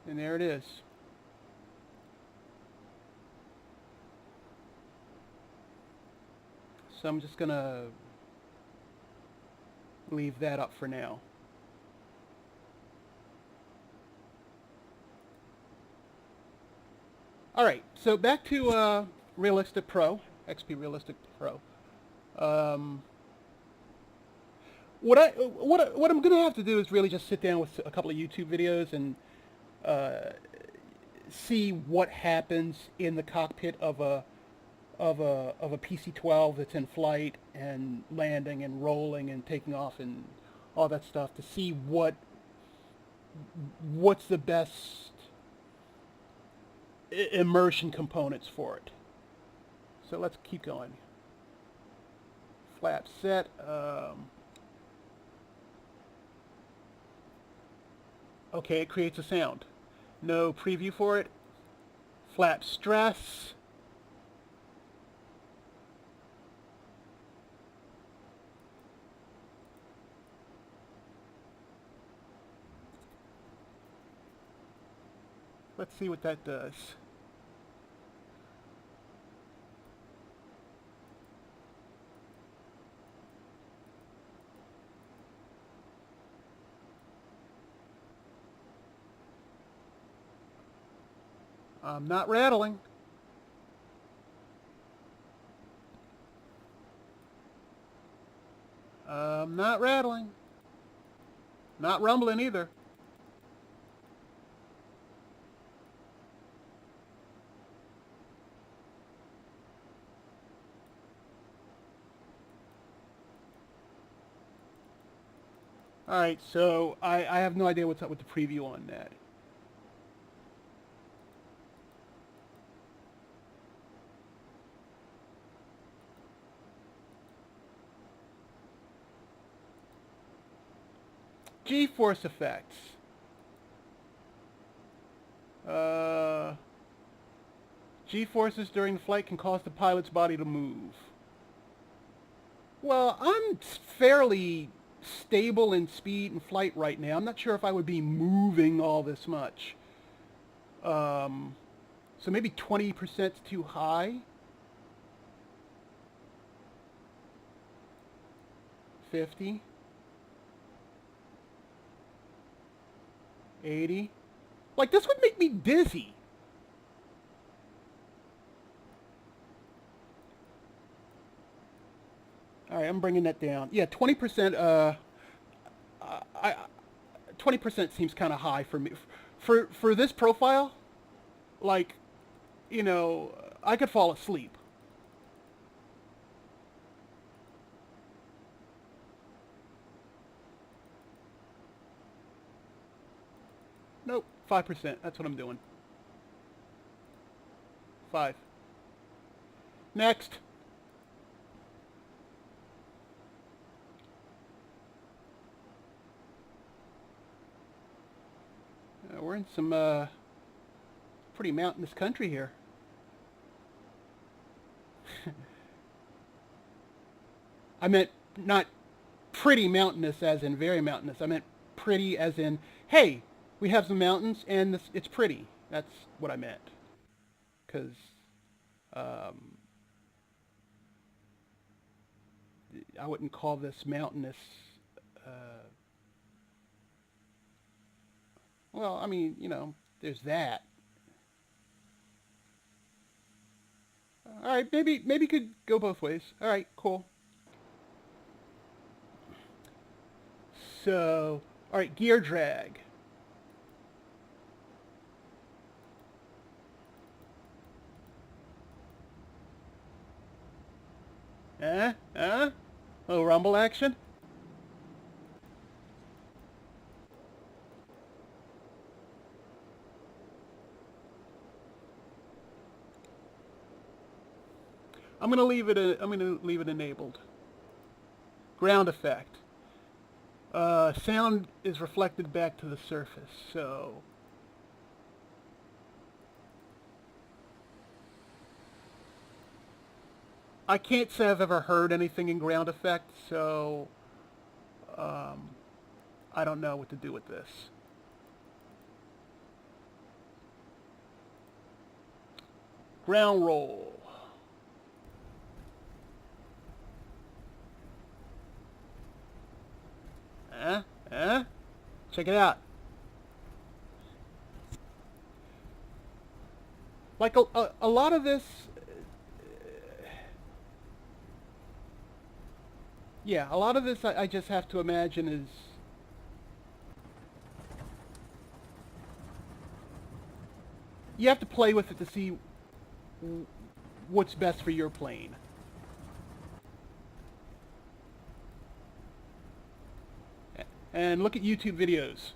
Speaker 1: And there it is. So I'm just going to leave that up for now. Alright, so back to Realistic Pro, XPRealistic Pro. What I'm going to have to do is really just sit down with a couple of YouTube videos and see what happens in the cockpit of a PC-12 that's in flight and landing and rolling and taking off and all that stuff, to see what's the best immersion components for it. So let's keep going. Flap set. Okay, it creates a sound. No preview for it. Flap stress. Let's see what that does. I'm not rattling. I'm not rattling. Not rumbling either. Alright, so I have no idea what's up with the preview on that. GeForce effects. G-forces during the flight can cause the pilot's body to move. Well, I'm fairly stable in speed and flight right now. I'm not sure if I would be moving all this much. So maybe 20% is too high. 50. 80. Like, this would make me dizzy. All right, I'm bringing that down. Yeah, 20%. 20% seems kind of high for me. For this profile, like, you know, I could fall asleep. Nope, 5%. That's what I'm doing. 5. Next. We're in some pretty mountainous country here. I meant not pretty mountainous as in very mountainous. I meant pretty as in, hey, we have some mountains and it's pretty. That's what I meant. Because I wouldn't call this mountainous. Well, I mean, you know, there's that. All right, maybe could go both ways. All right, cool. So, all right, gear drag. Oh, rumble action? I'm gonna leave it enabled. Ground effect. Sound is reflected back to the surface, so I can't say I've ever heard anything in ground effect, so I don't know what to do with this. Ground roll. Check it out. Like a lot of this, yeah, a lot of this I just have to imagine is you have to play with it to see what's best for your plane. And look at YouTube videos.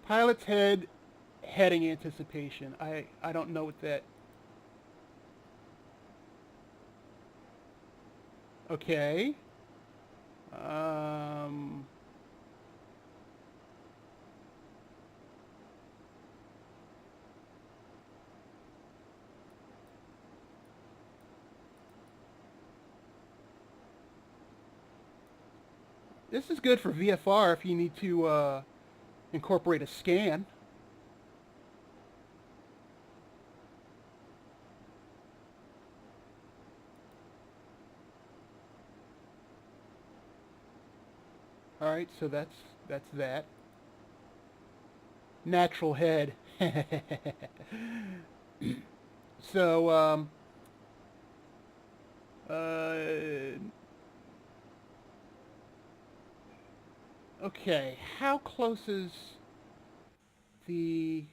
Speaker 1: Pilot's head, heading anticipation. I don't know what that. Okay. This is good for VFR if you need to incorporate a scan. All right, so that's that. Natural head. So okay, how close is the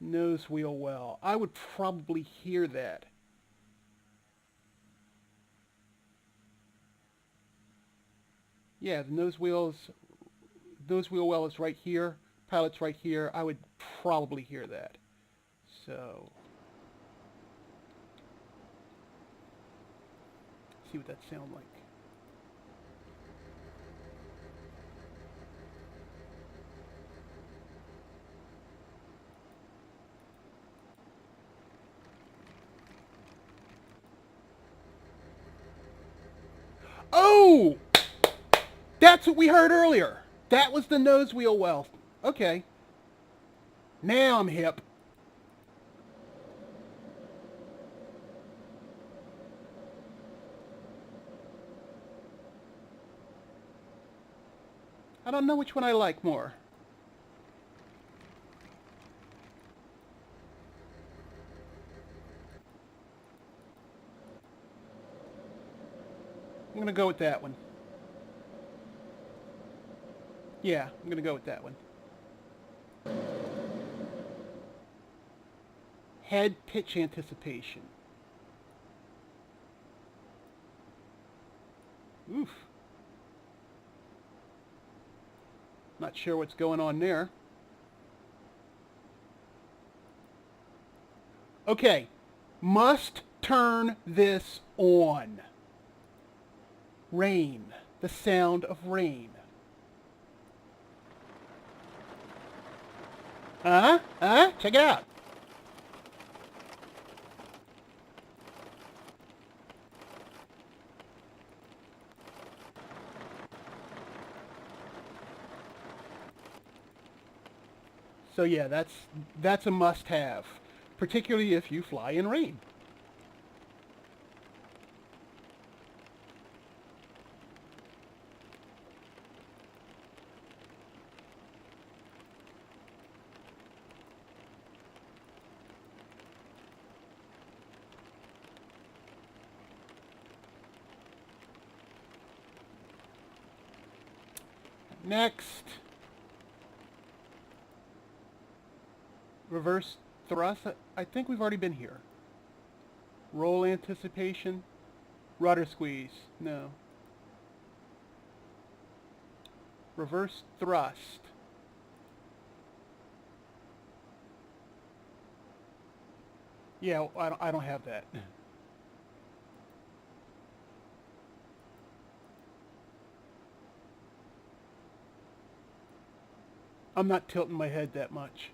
Speaker 1: nose wheel well? I would probably hear that. Yeah, the nose wheel well is right here. Pilot's right here. I would probably hear that. So, see what that sounds like. That's what we heard earlier. That was the nose wheel well. Okay. Now I'm hip. I don't know which one I like more. I'm going to go with that one. Yeah, I'm going to go with that one. Head pitch anticipation. Oof. Not sure what's going on there. Okay. Must turn this on. Rain. The sound of rain. Check it out. So yeah, that's a must-have, particularly if you fly in rain. Next, reverse thrust. I think we've already been here. Roll anticipation, rudder squeeze. No. Reverse thrust. Yeah, I don't have that. I'm not tilting my head that much.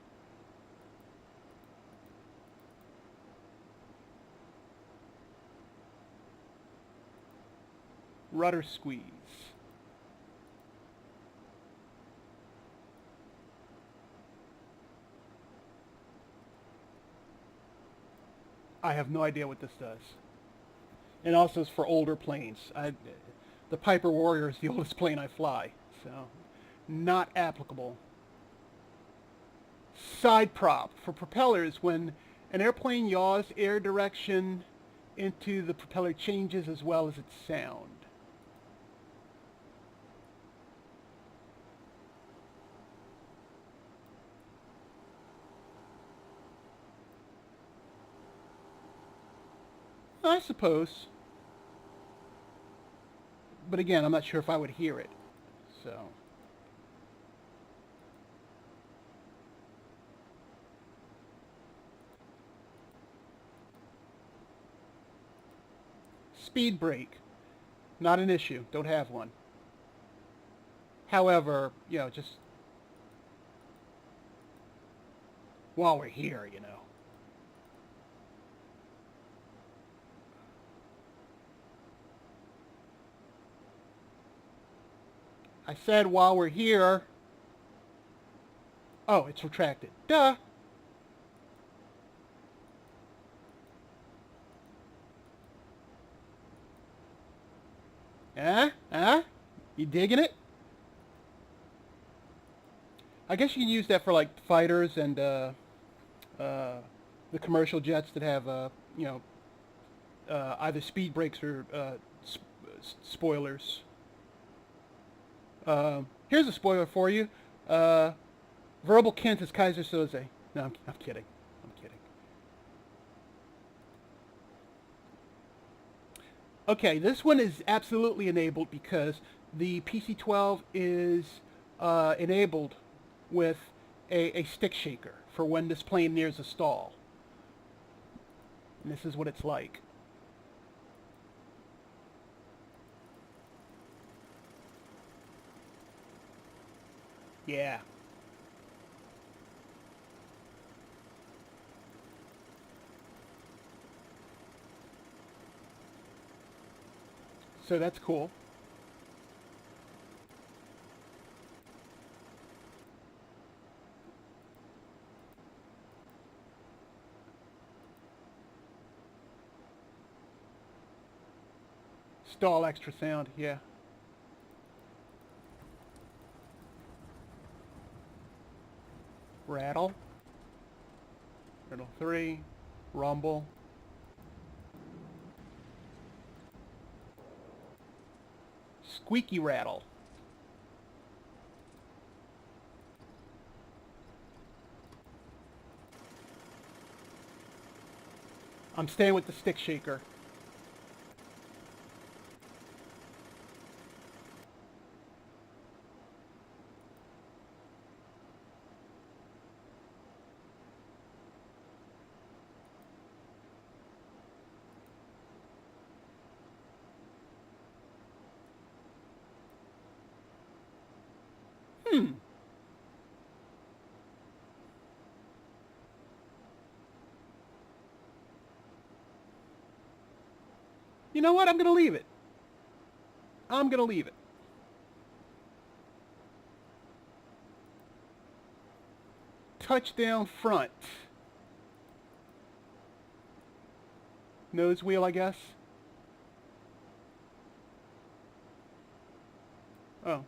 Speaker 1: Rudder squeeze. I have no idea what this does. And also it's for older planes. The Piper Warrior is the oldest plane I fly, so not applicable. Side prop for propellers. When an airplane yaws, air direction into the propeller changes as well as its sound. I suppose. But again, I'm not sure if I would hear it. So. Speed brake. Not an issue. Don't have one. However, you know, just while we're here, you know. I said while we're here. Oh, it's retracted. Duh. You digging it? I guess you can use that for like fighters and the commercial jets that have you know, either speed brakes or spoilers. Here's a spoiler for you. Verbal Kent is Kaiser Soze. No, I'm kidding. I'm kidding. Okay, this one is absolutely enabled because the PC-12 is enabled with a stick shaker for when this plane nears a stall. And this is what it's like. Yeah. So that's cool. Stall extra sound, yeah. Rattle. Rattle 3. Rumble. Squeaky rattle. I'm staying with the stick shaker. You know what? I'm going to leave it. I'm going to leave it. Touchdown front. Nose wheel, I guess. Oh.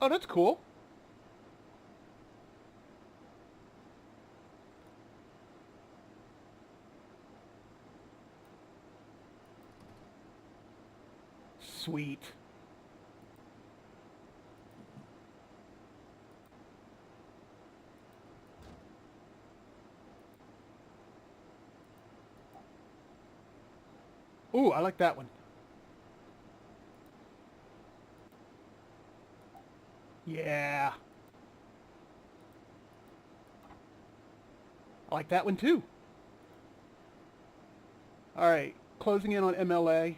Speaker 1: Oh, that's cool. Sweet. Ooh, I like that one. Yeah. I like that one too. All right, closing in on MLA.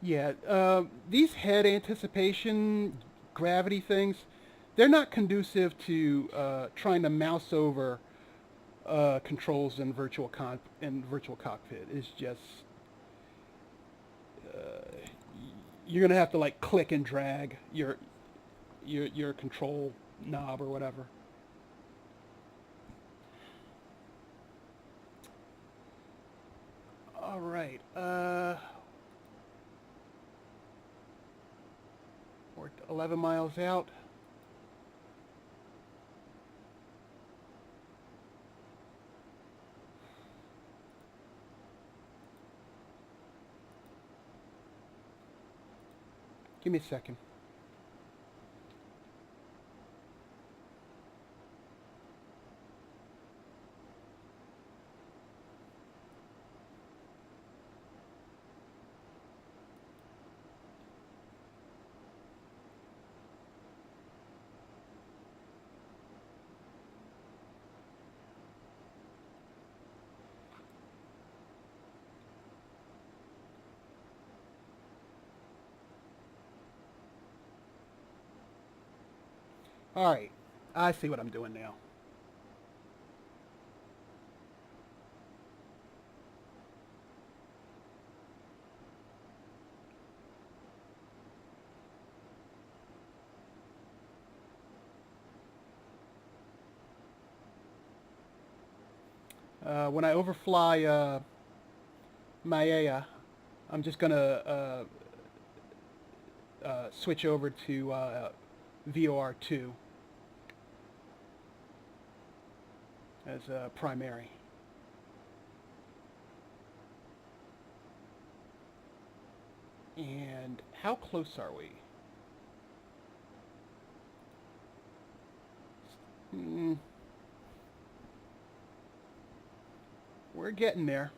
Speaker 1: Yeah, these head anticipation gravity things, they're not conducive to trying to mouse over controls in virtual cockpit. It's just you're gonna have to like click and drag your control knob or whatever. All right. We're 11 miles out. Give me a second. All right, I see what I'm doing now. When I overfly Maya, I'm just gonna switch over to VOR2 as primary. And how close are we? We're getting there.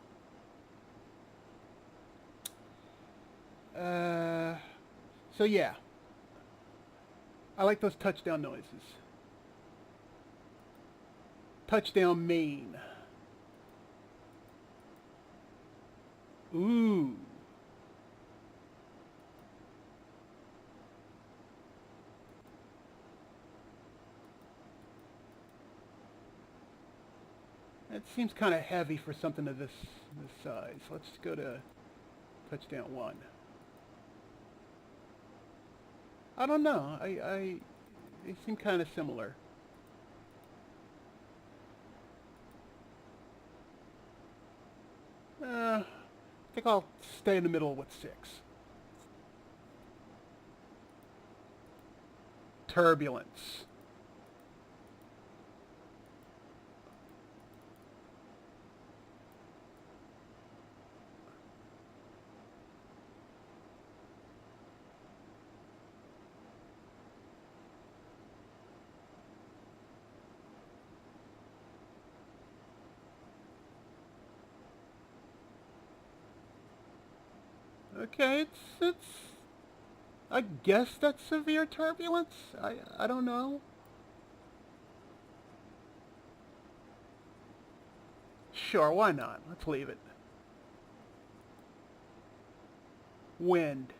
Speaker 1: So yeah, I like those touchdown noises. Touchdown main. Ooh. That seems kind of heavy for something of this size. Let's go to touchdown 1. I don't know. They seem kind of similar. I think I'll stay in the middle with 6. Turbulence. Okay, it's I guess that's severe turbulence. I don't know. Sure, why not? Let's leave it. Wind.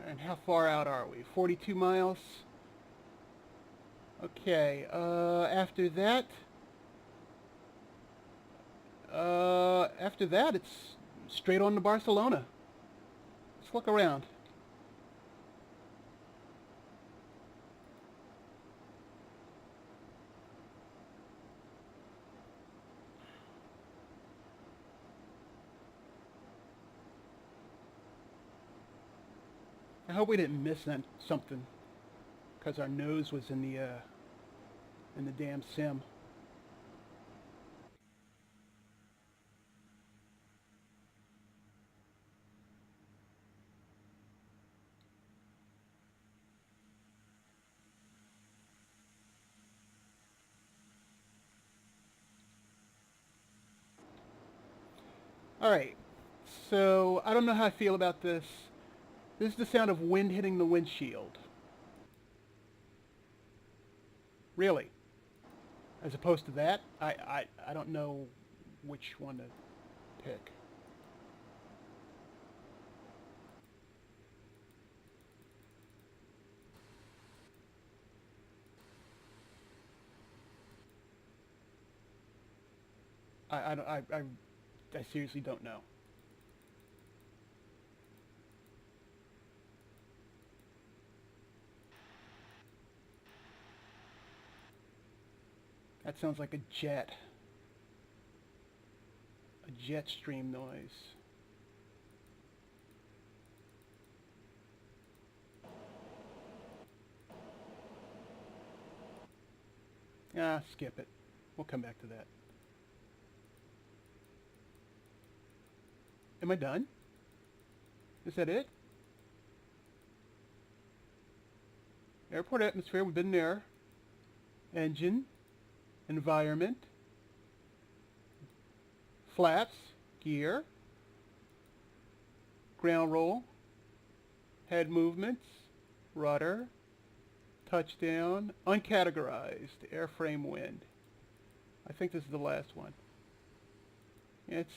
Speaker 1: And how far out are we? 42 miles? Okay, after that, it's straight on to Barcelona. Let's look around. I hope we didn't miss something, because our nose was in the damn sim. Alright, so I don't know how I feel about this. This is the sound of wind hitting the windshield. Really. As opposed to that, I don't know which one to pick. I seriously don't know. That sounds like a jet. A jet stream noise. Ah, skip it. We'll come back to that. Am I done? Is that it? Airport atmosphere, we've been there. Engine. Environment. Flaps. Gear. Ground roll. Head movements. Rudder. Touchdown. Uncategorized. Airframe wind. I think this is the last one. It's...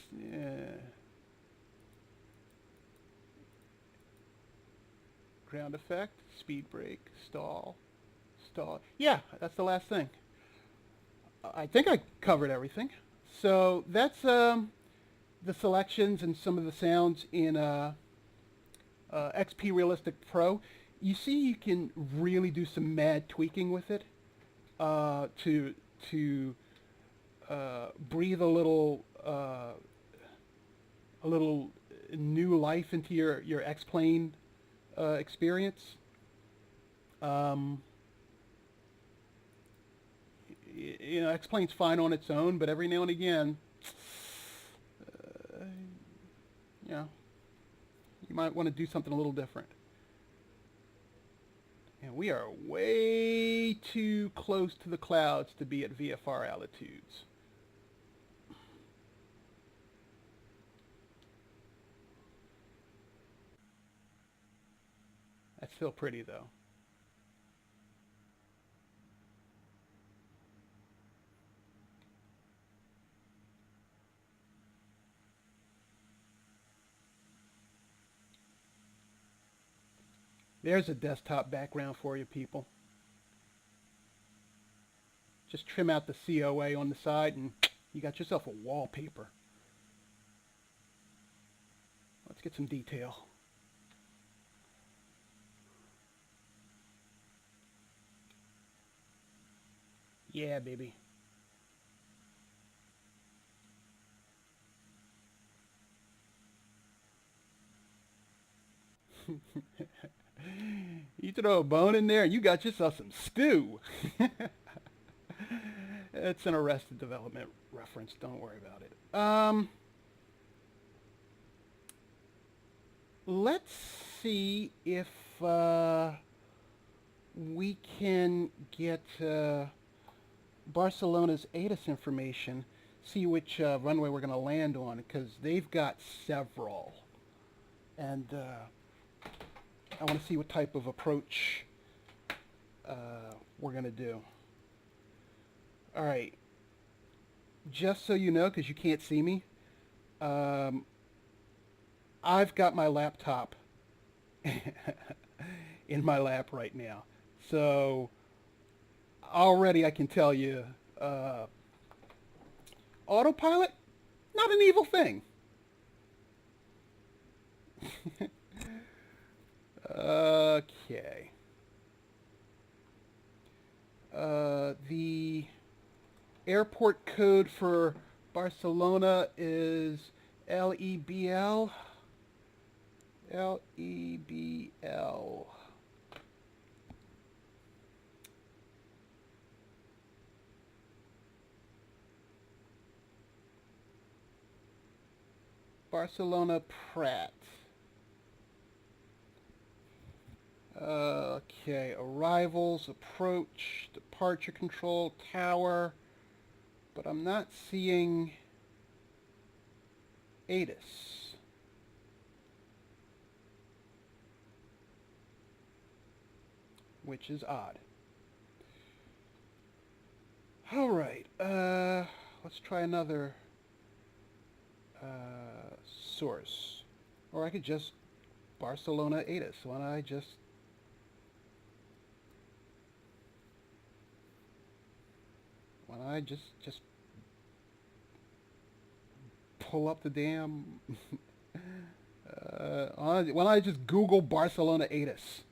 Speaker 1: ground effect, speed brake, stall. Yeah, that's the last thing. I think I covered everything. So that's the selections and some of the sounds in XPRealistic Pro. You see, you can really do some mad tweaking with it to breathe a little new life into your X-Plane experience. You know, X-Plane's fine on its own, but every now and again, you know, you might want to do something a little different. And we are way too close to the clouds to be at VFR altitudes. That's still pretty, though. There's a desktop background for you, people. Just trim out the COA on the side and you got yourself a wallpaper. Let's get some detail. Yeah, baby. You throw a bone in there and you got yourself some stew. It's an Arrested Development reference. Don't worry about it. Let's see if we can get Barcelona's ATIS information, see which runway we're going to land on, because they've got several. And I want to see what type of approach we're going to do. All right. Just so you know, because you can't see me, I've got my laptop in my lap right now. So already I can tell you, Autopilot, not an evil thing. Okay. The airport code for Barcelona is LEBL. LEBL. Barcelona Prat. Okay, arrivals, approach, departure control, tower, but I'm not seeing ATIS. Which is odd. All right, let's try another source. Or I could just Barcelona ATIS. Why don't I just pull up the damn why don't I just Google Barcelona ATIS?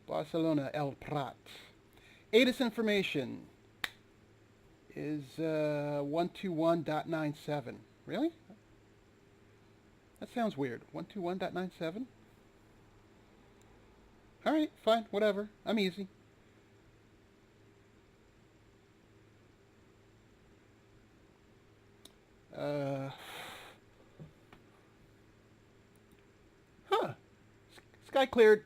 Speaker 1: Barcelona-El Prat. ATIS information is 121.97. Really? That sounds weird. 121.97? Alright, fine, whatever. I'm easy. Sky cleared.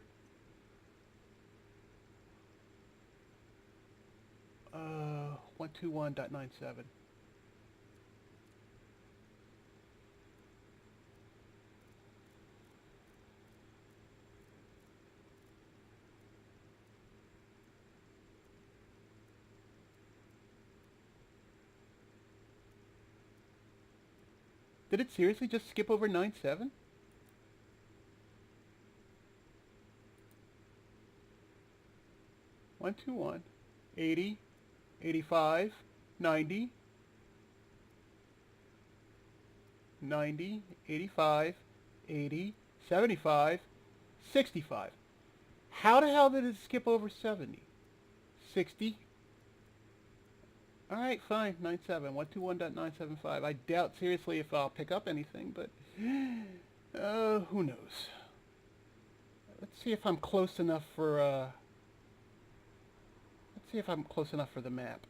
Speaker 1: 121.97. Did it seriously just skip over 97? One, two, 1, 80, 85, 90. 90, 85, 80, 75, 65. How the hell did it skip over 70? 60. Alright, fine, 97, 121.975. I doubt seriously if I'll pick up anything, but who knows. Let's see if I'm close enough for, let's see if I'm close enough for the map.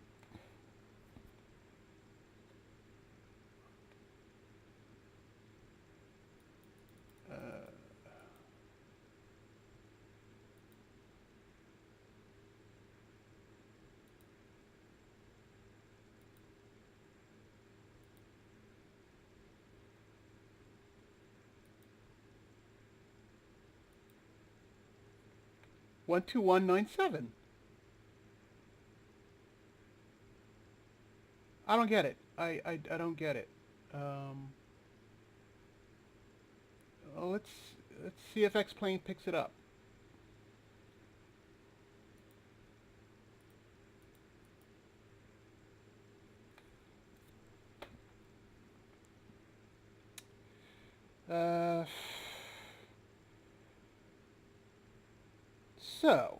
Speaker 1: One two one nine seven. I don't get it. I don't get it. Well, let's see if X-Plane picks it up. So,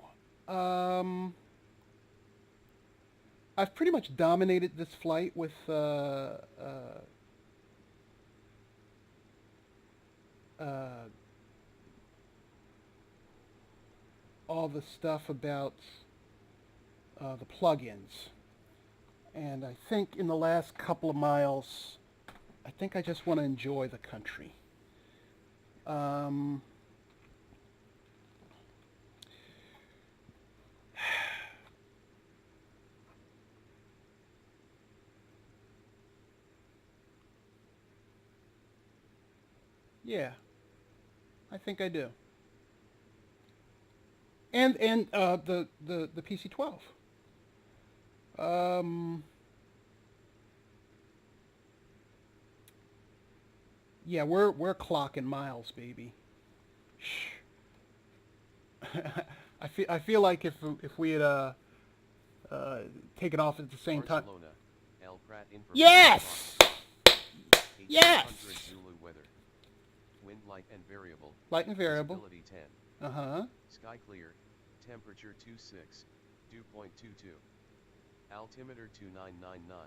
Speaker 1: I've pretty much dominated this flight with all the stuff about the plugins. And I think in the last couple of miles, I think I just want to enjoy the country. Yeah, I think I do. And the PC-12. Yeah, we're clocking miles, baby. Shh. I feel like if we had taken off at the same time.
Speaker 2: Barcelona-El
Speaker 1: Yes. Yes.
Speaker 2: Zulu weather. Wind light and variable.
Speaker 1: Light and variable.
Speaker 2: Visibility 10. Sky clear. Temperature 26. Dew point 22. Altimeter 2999.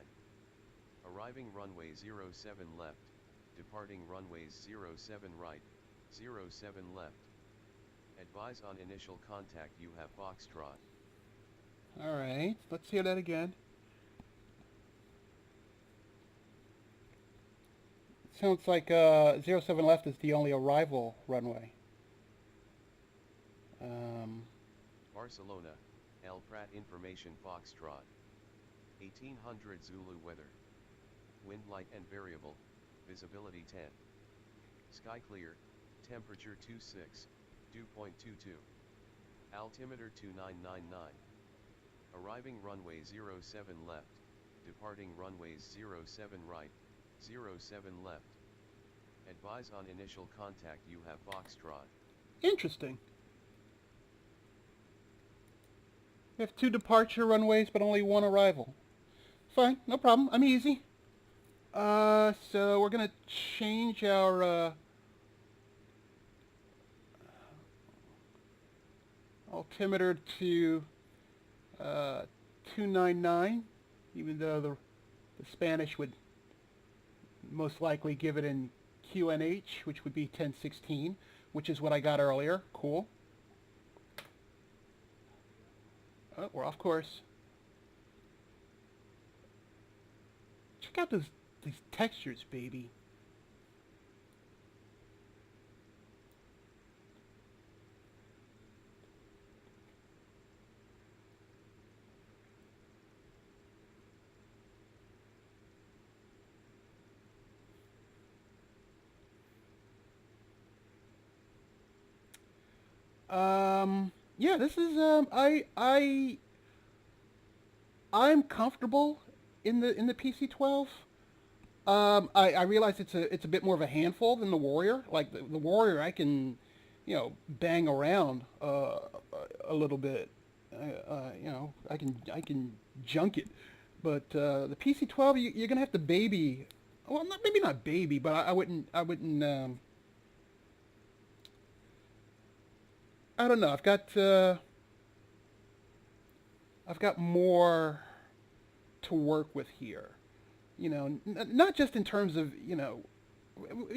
Speaker 2: Arriving runway 07 left. Departing runways 07 right. 07 left. Advise on initial contact you have Foxtrot.
Speaker 1: Alright, let's hear that again. Sounds like 07 left is the only arrival runway.
Speaker 2: Barcelona-El information Foxtrot. 1800 Zulu weather. Wind light and variable. Visibility 10. Sky clear. Temperature 26. Dew point 22. Altimeter 2999. Arriving runway 07 left. Departing runways 07 right. 07 left. Advise on initial contact you have Foxtrot.
Speaker 1: Interesting. We have 2 departure runways but only 1 arrival. Fine, no problem. I'm easy. So we're gonna change our altimeter to 299, even though the Spanish would most likely give it in QNH, which would be 1016, which is what I got earlier. Cool. Oh, we're off course. Check out these textures, baby. Yeah, this is I'm comfortable in the PC-12. I realize it's a bit more of a handful than the Warrior. Like the Warrior, I can, bang around a little bit. I can junk it. But the PC-12, you're gonna have to baby well, maybe not baby, but I wouldn't, I don't know. I've got more to work with here. You know, not just in terms of, you know,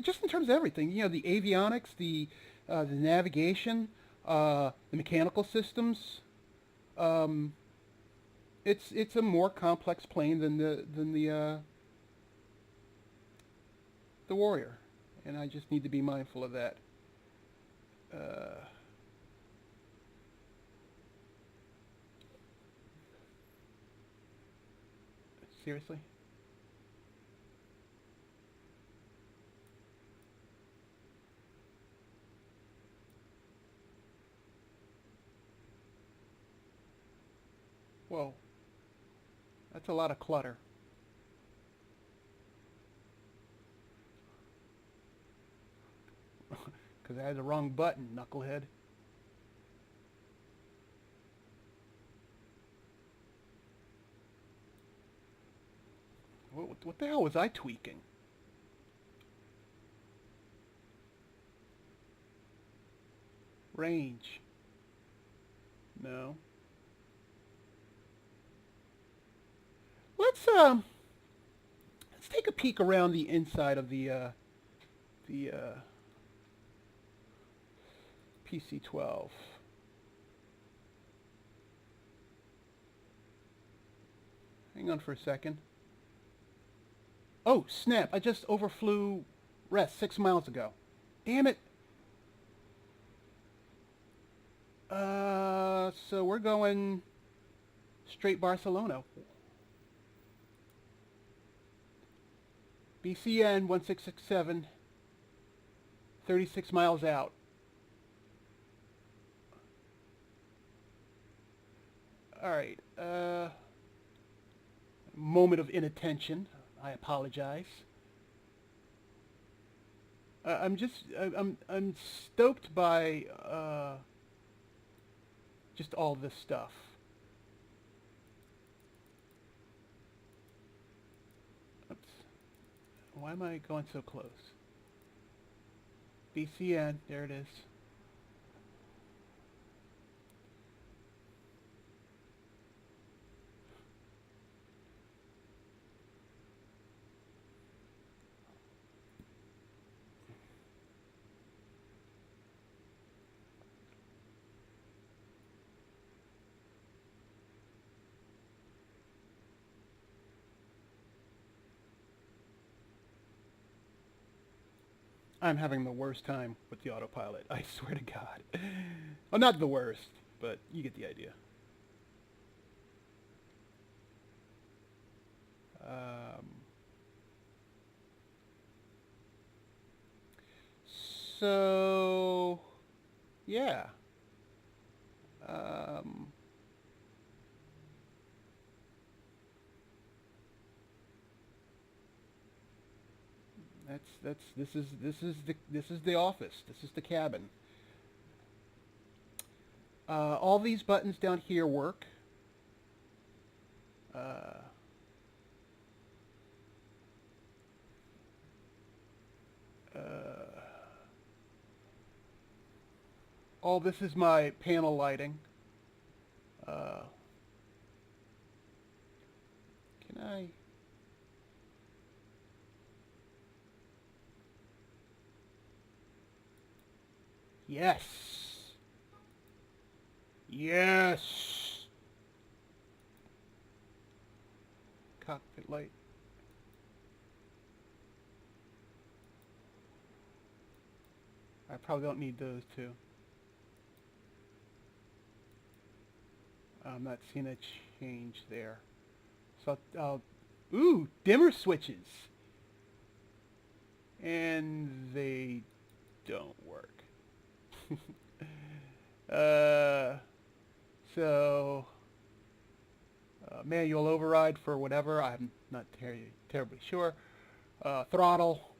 Speaker 1: just in terms of everything. You know, the avionics, the navigation, the mechanical systems. It's a more complex plane than the Warrior, and I just need to be mindful of that. Seriously? Whoa. That's a lot of clutter. Because I had the wrong button, knucklehead. What the hell was I tweaking? Range. No. Let's take a peek around the inside of the PC-12. Hang on for a second. Oh, snap. I just overflew rest 6 miles ago. Damn it. So we're going straight Barcelona. BCN 1667, 36 miles out. All right. Moment of inattention. I apologize. I'm stoked by just all this stuff. Oops. Why am I going so close? BCN, there it is. I'm having the worst time with the autopilot. I swear to God. Well, not the worst, but you get the idea. So, yeah. This is the office. This is the cabin. All these buttons down here work. All this is my panel lighting. Can I? Yes. Yes. Cockpit light. I probably don't need those two. I'm not seeing a change there. So ooh, dimmer switches. And they don't work. So manual override for whatever, I'm not terribly sure. Throttle,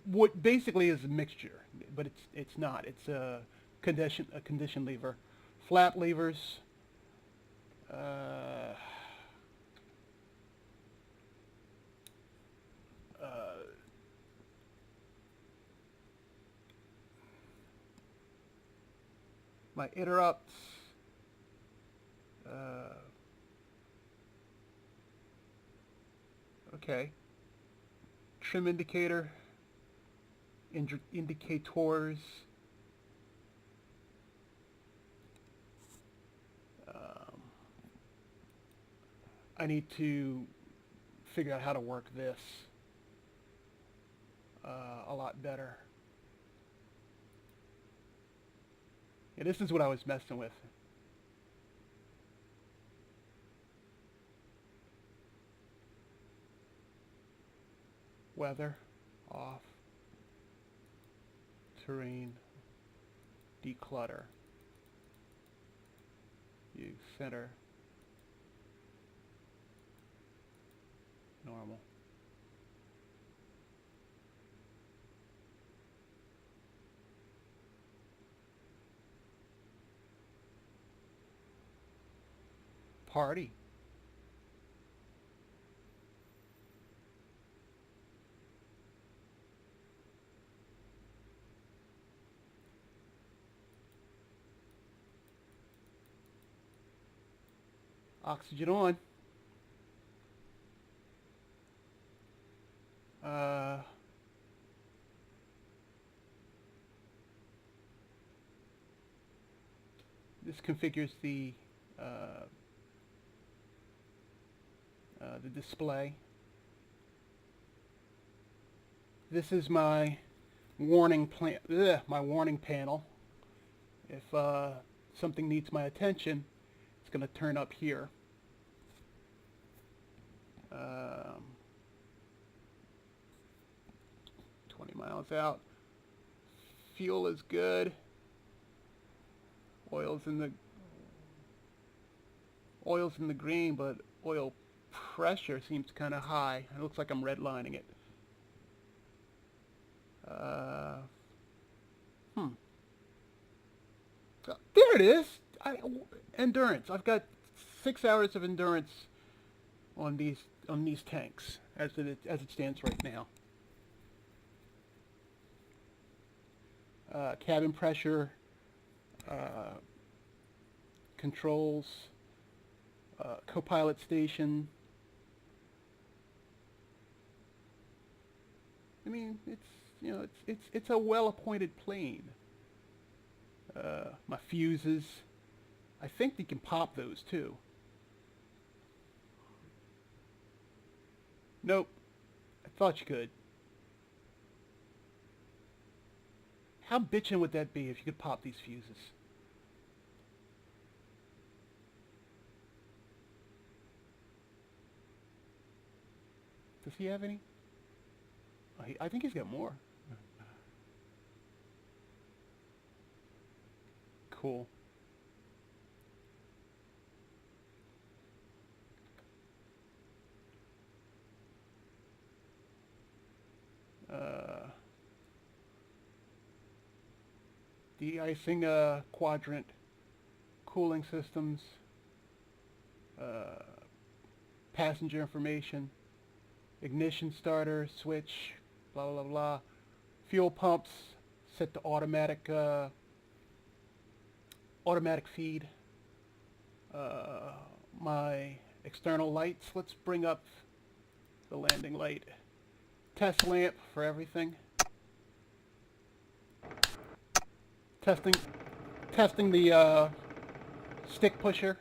Speaker 1: what basically is a mixture, but it's not. It's a condition lever. Flap levers. my interrupts. Okay. Trim indicator. Indicators. I need to figure out how to work this a lot better. Yeah, this is what I was messing with. Weather, off. Terrain, declutter. View, center. Normal. Party. Oxygen on. This configures the display. This is my warning my warning panel. If something needs my attention, it's going to turn up here. 20 miles out. Fuel is good. Oil's in the green, but oil pressure seems kind of high. It looks like I'm redlining it. There it is. Endurance. I've got 6 hours of endurance on these tanks as it stands right now. Cabin pressure, controls, co-pilot station. I mean, it's a well-appointed plane. My fuses. I think you can pop those too. Nope. I thought you could. How bitchin' would that be if you could pop these fuses? Does he have any? Oh, I think he's got more. Cool. De-icing quadrant, cooling systems, passenger information, ignition starter, switch, blah blah blah. Fuel pumps set to automatic feed. My external lights. Let's bring up the landing light. Test lamp for everything. Testing the stick pusher.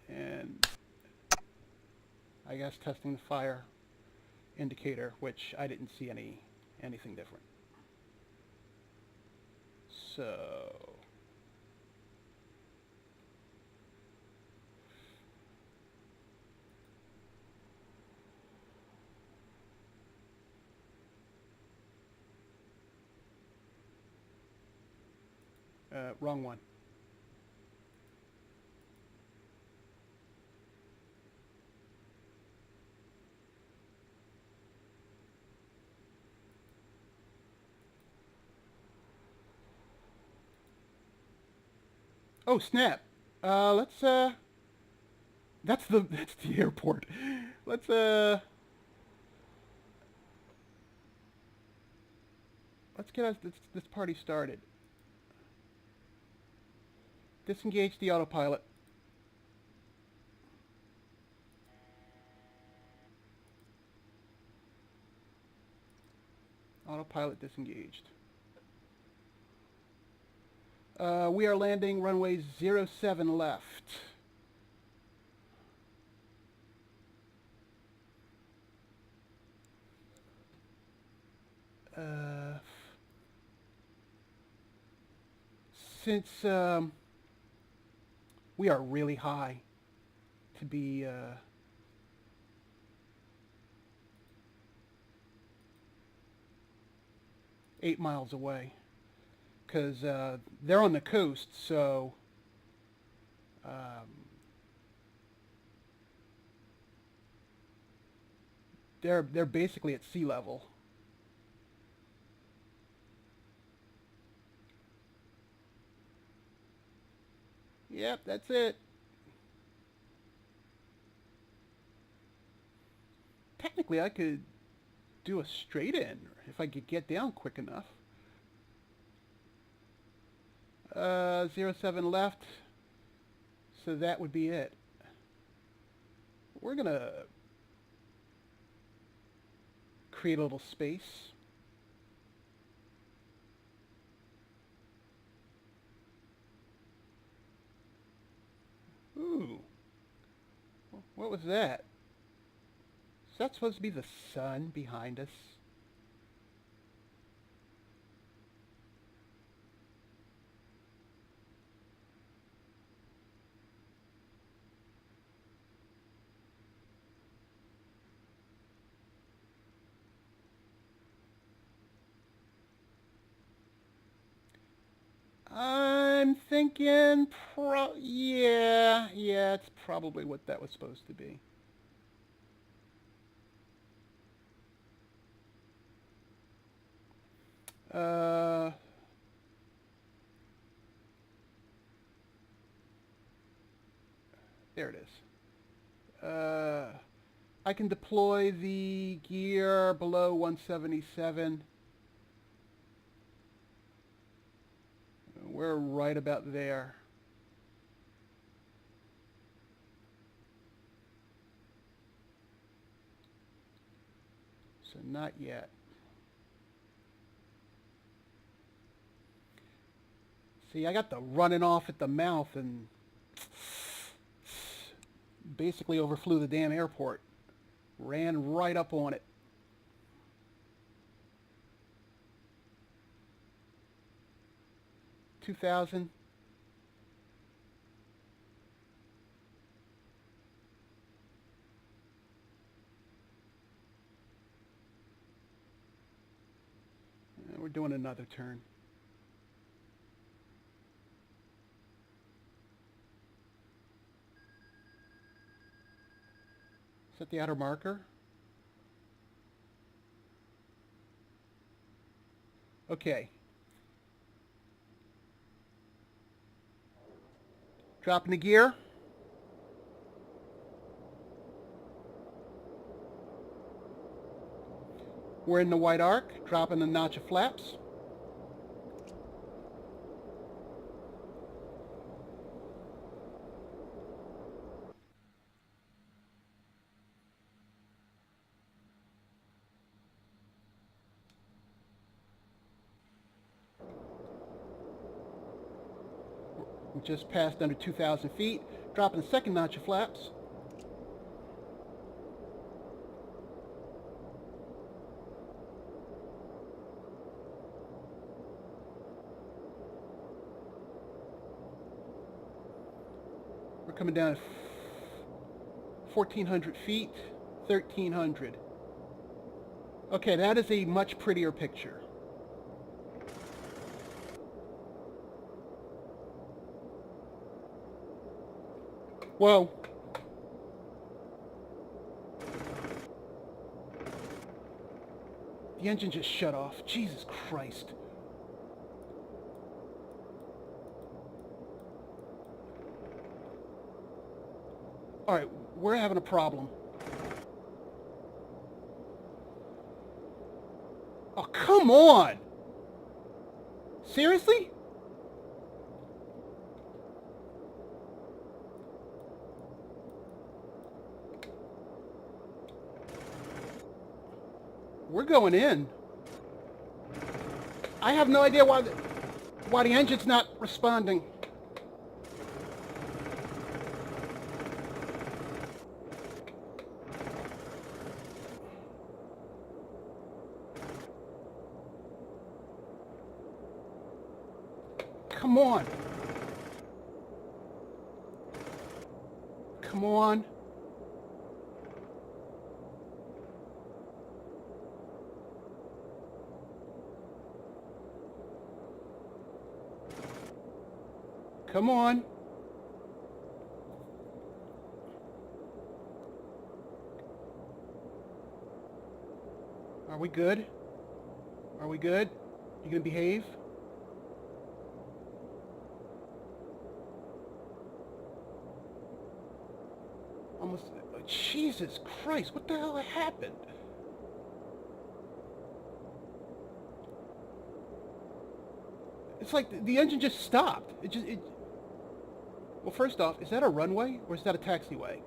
Speaker 1: And I guess testing the fire indicator, which I didn't see anything different. So wrong one. Oh snap! Let's that's the airport. Let's Let's get this party started. Disengage the autopilot. Autopilot disengaged. We are landing runway 07 left. Since we are really high to be 8 miles away, because they're on the coast, so they're basically at sea level. Yep, that's it. Technically, I could do a straight in if I could get down quick enough. 07 left, so that would be it. We're gonna create a little space. Ooh, what was that? Is that supposed to be the sun behind us? I'm thinking, yeah, it's probably what that was supposed to be. There it is. I can deploy the gear below 177. We're right about there. So not yet. See, I got the running off at the mouth and basically overflew the damn airport. Ran right up on it. $2,000. We're doing another turn. Set the outer marker. Okay. Dropping the gear. We're in the white arc, dropping a notch of flaps. We just passed under 2,000 feet, dropping the second notch of flaps. We're coming down at 1,400 feet, 1,300. Okay, that is a much prettier picture. Whoa. The engine just shut off. Jesus Christ. All right, we're having a problem. Oh, come on! Seriously? We're going in. I have no idea why the engine's not responding. Come on. Come on. Come on. Are we good? Are we good? You gonna behave? Almost. Jesus Christ! What the hell happened? It's like the engine just stopped. Well, first off, is that a runway or is that a taxiway?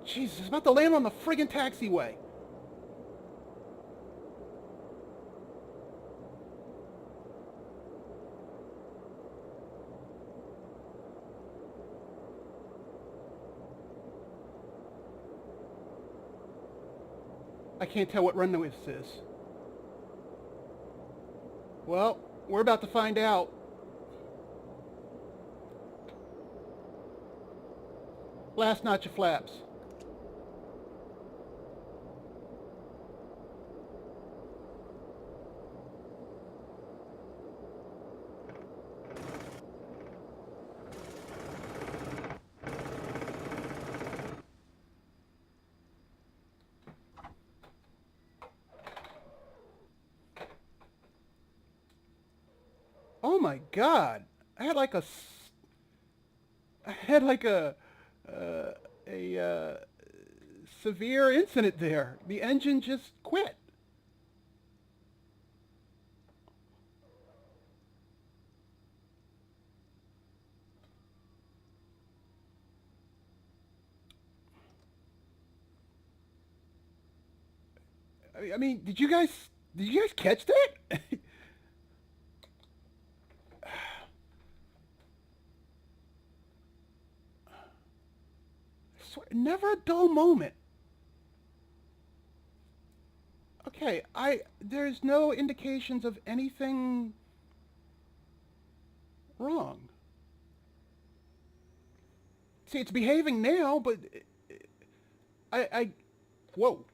Speaker 1: Jesus, it's about to land on the friggin' taxiway. I can't tell what runway this is. Well, we're about to find out. Last notch of flaps. Oh my God! I had like a severe incident there. The engine just quit. I mean, did you guys catch that? Never a dull moment. Okay, there's no indications of anything wrong. See, it's behaving now, but whoa.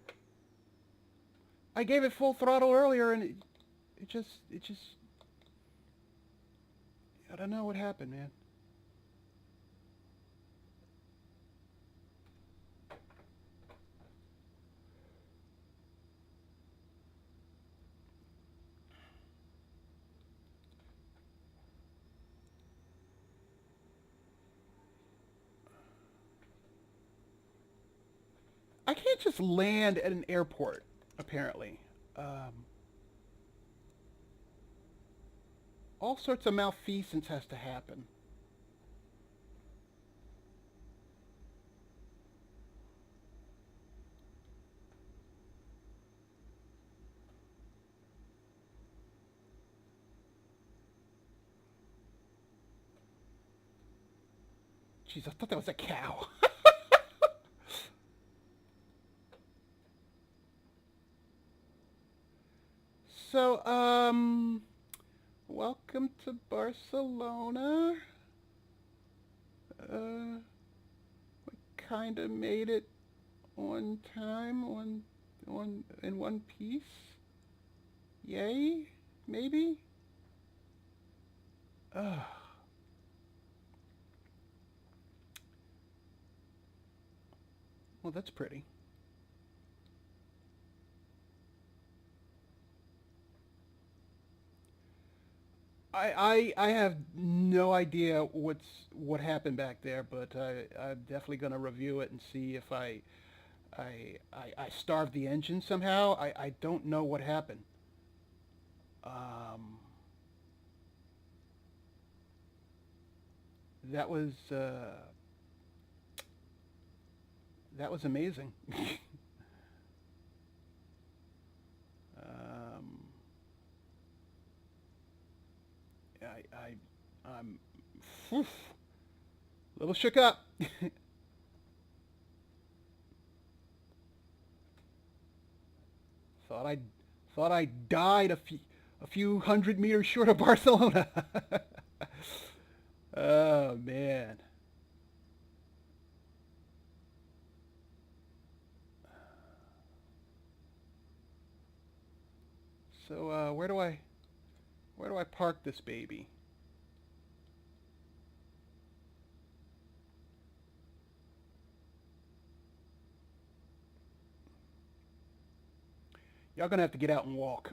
Speaker 1: I gave it full throttle earlier and it just I don't know what happened, man. I can't just land at an airport, apparently. All sorts of malfeasance has to happen. Jeez, I thought that was a cow. So, welcome to Barcelona. We kind of made it on time, in one piece. Yay, maybe? Well, that's pretty. I have no idea what happened back there, but I'm definitely going to review it and see if I starved the engine somehow. I don't know what happened. That was amazing. I'm whew, a little shook up. Thought I died a few hundred meters short of Barcelona. Oh man. So where do I park this baby? Y'all gonna have to get out and walk.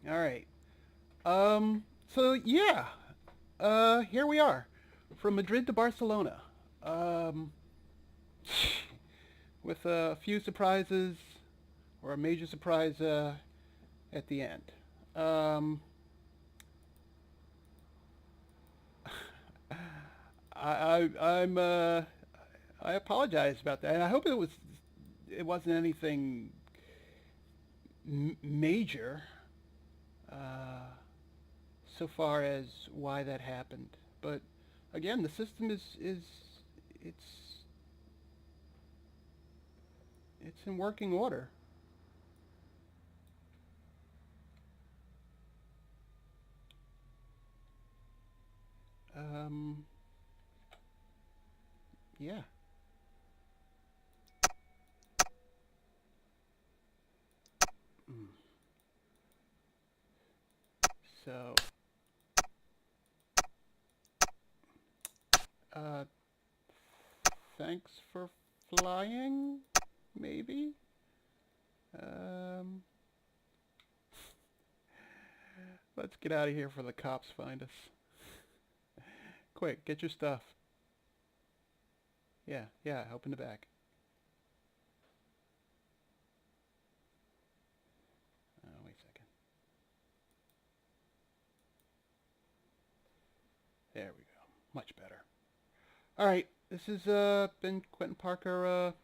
Speaker 1: All right. So yeah. Here we are, from Madrid to Barcelona. With a few surprises, or a major surprise at the end. I apologize about that. And I hope it wasn't anything major so far as why that happened. But again, the system it's in working order. Yeah. So, thanks for flying, maybe? Let's get out of here before the cops find us. Quick, get your stuff. Yeah, open the back. Wait a second. There we go. Much better. Alright, this has been Quentin Parker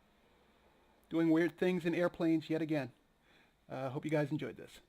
Speaker 1: doing weird things in airplanes yet again. Hope you guys enjoyed this.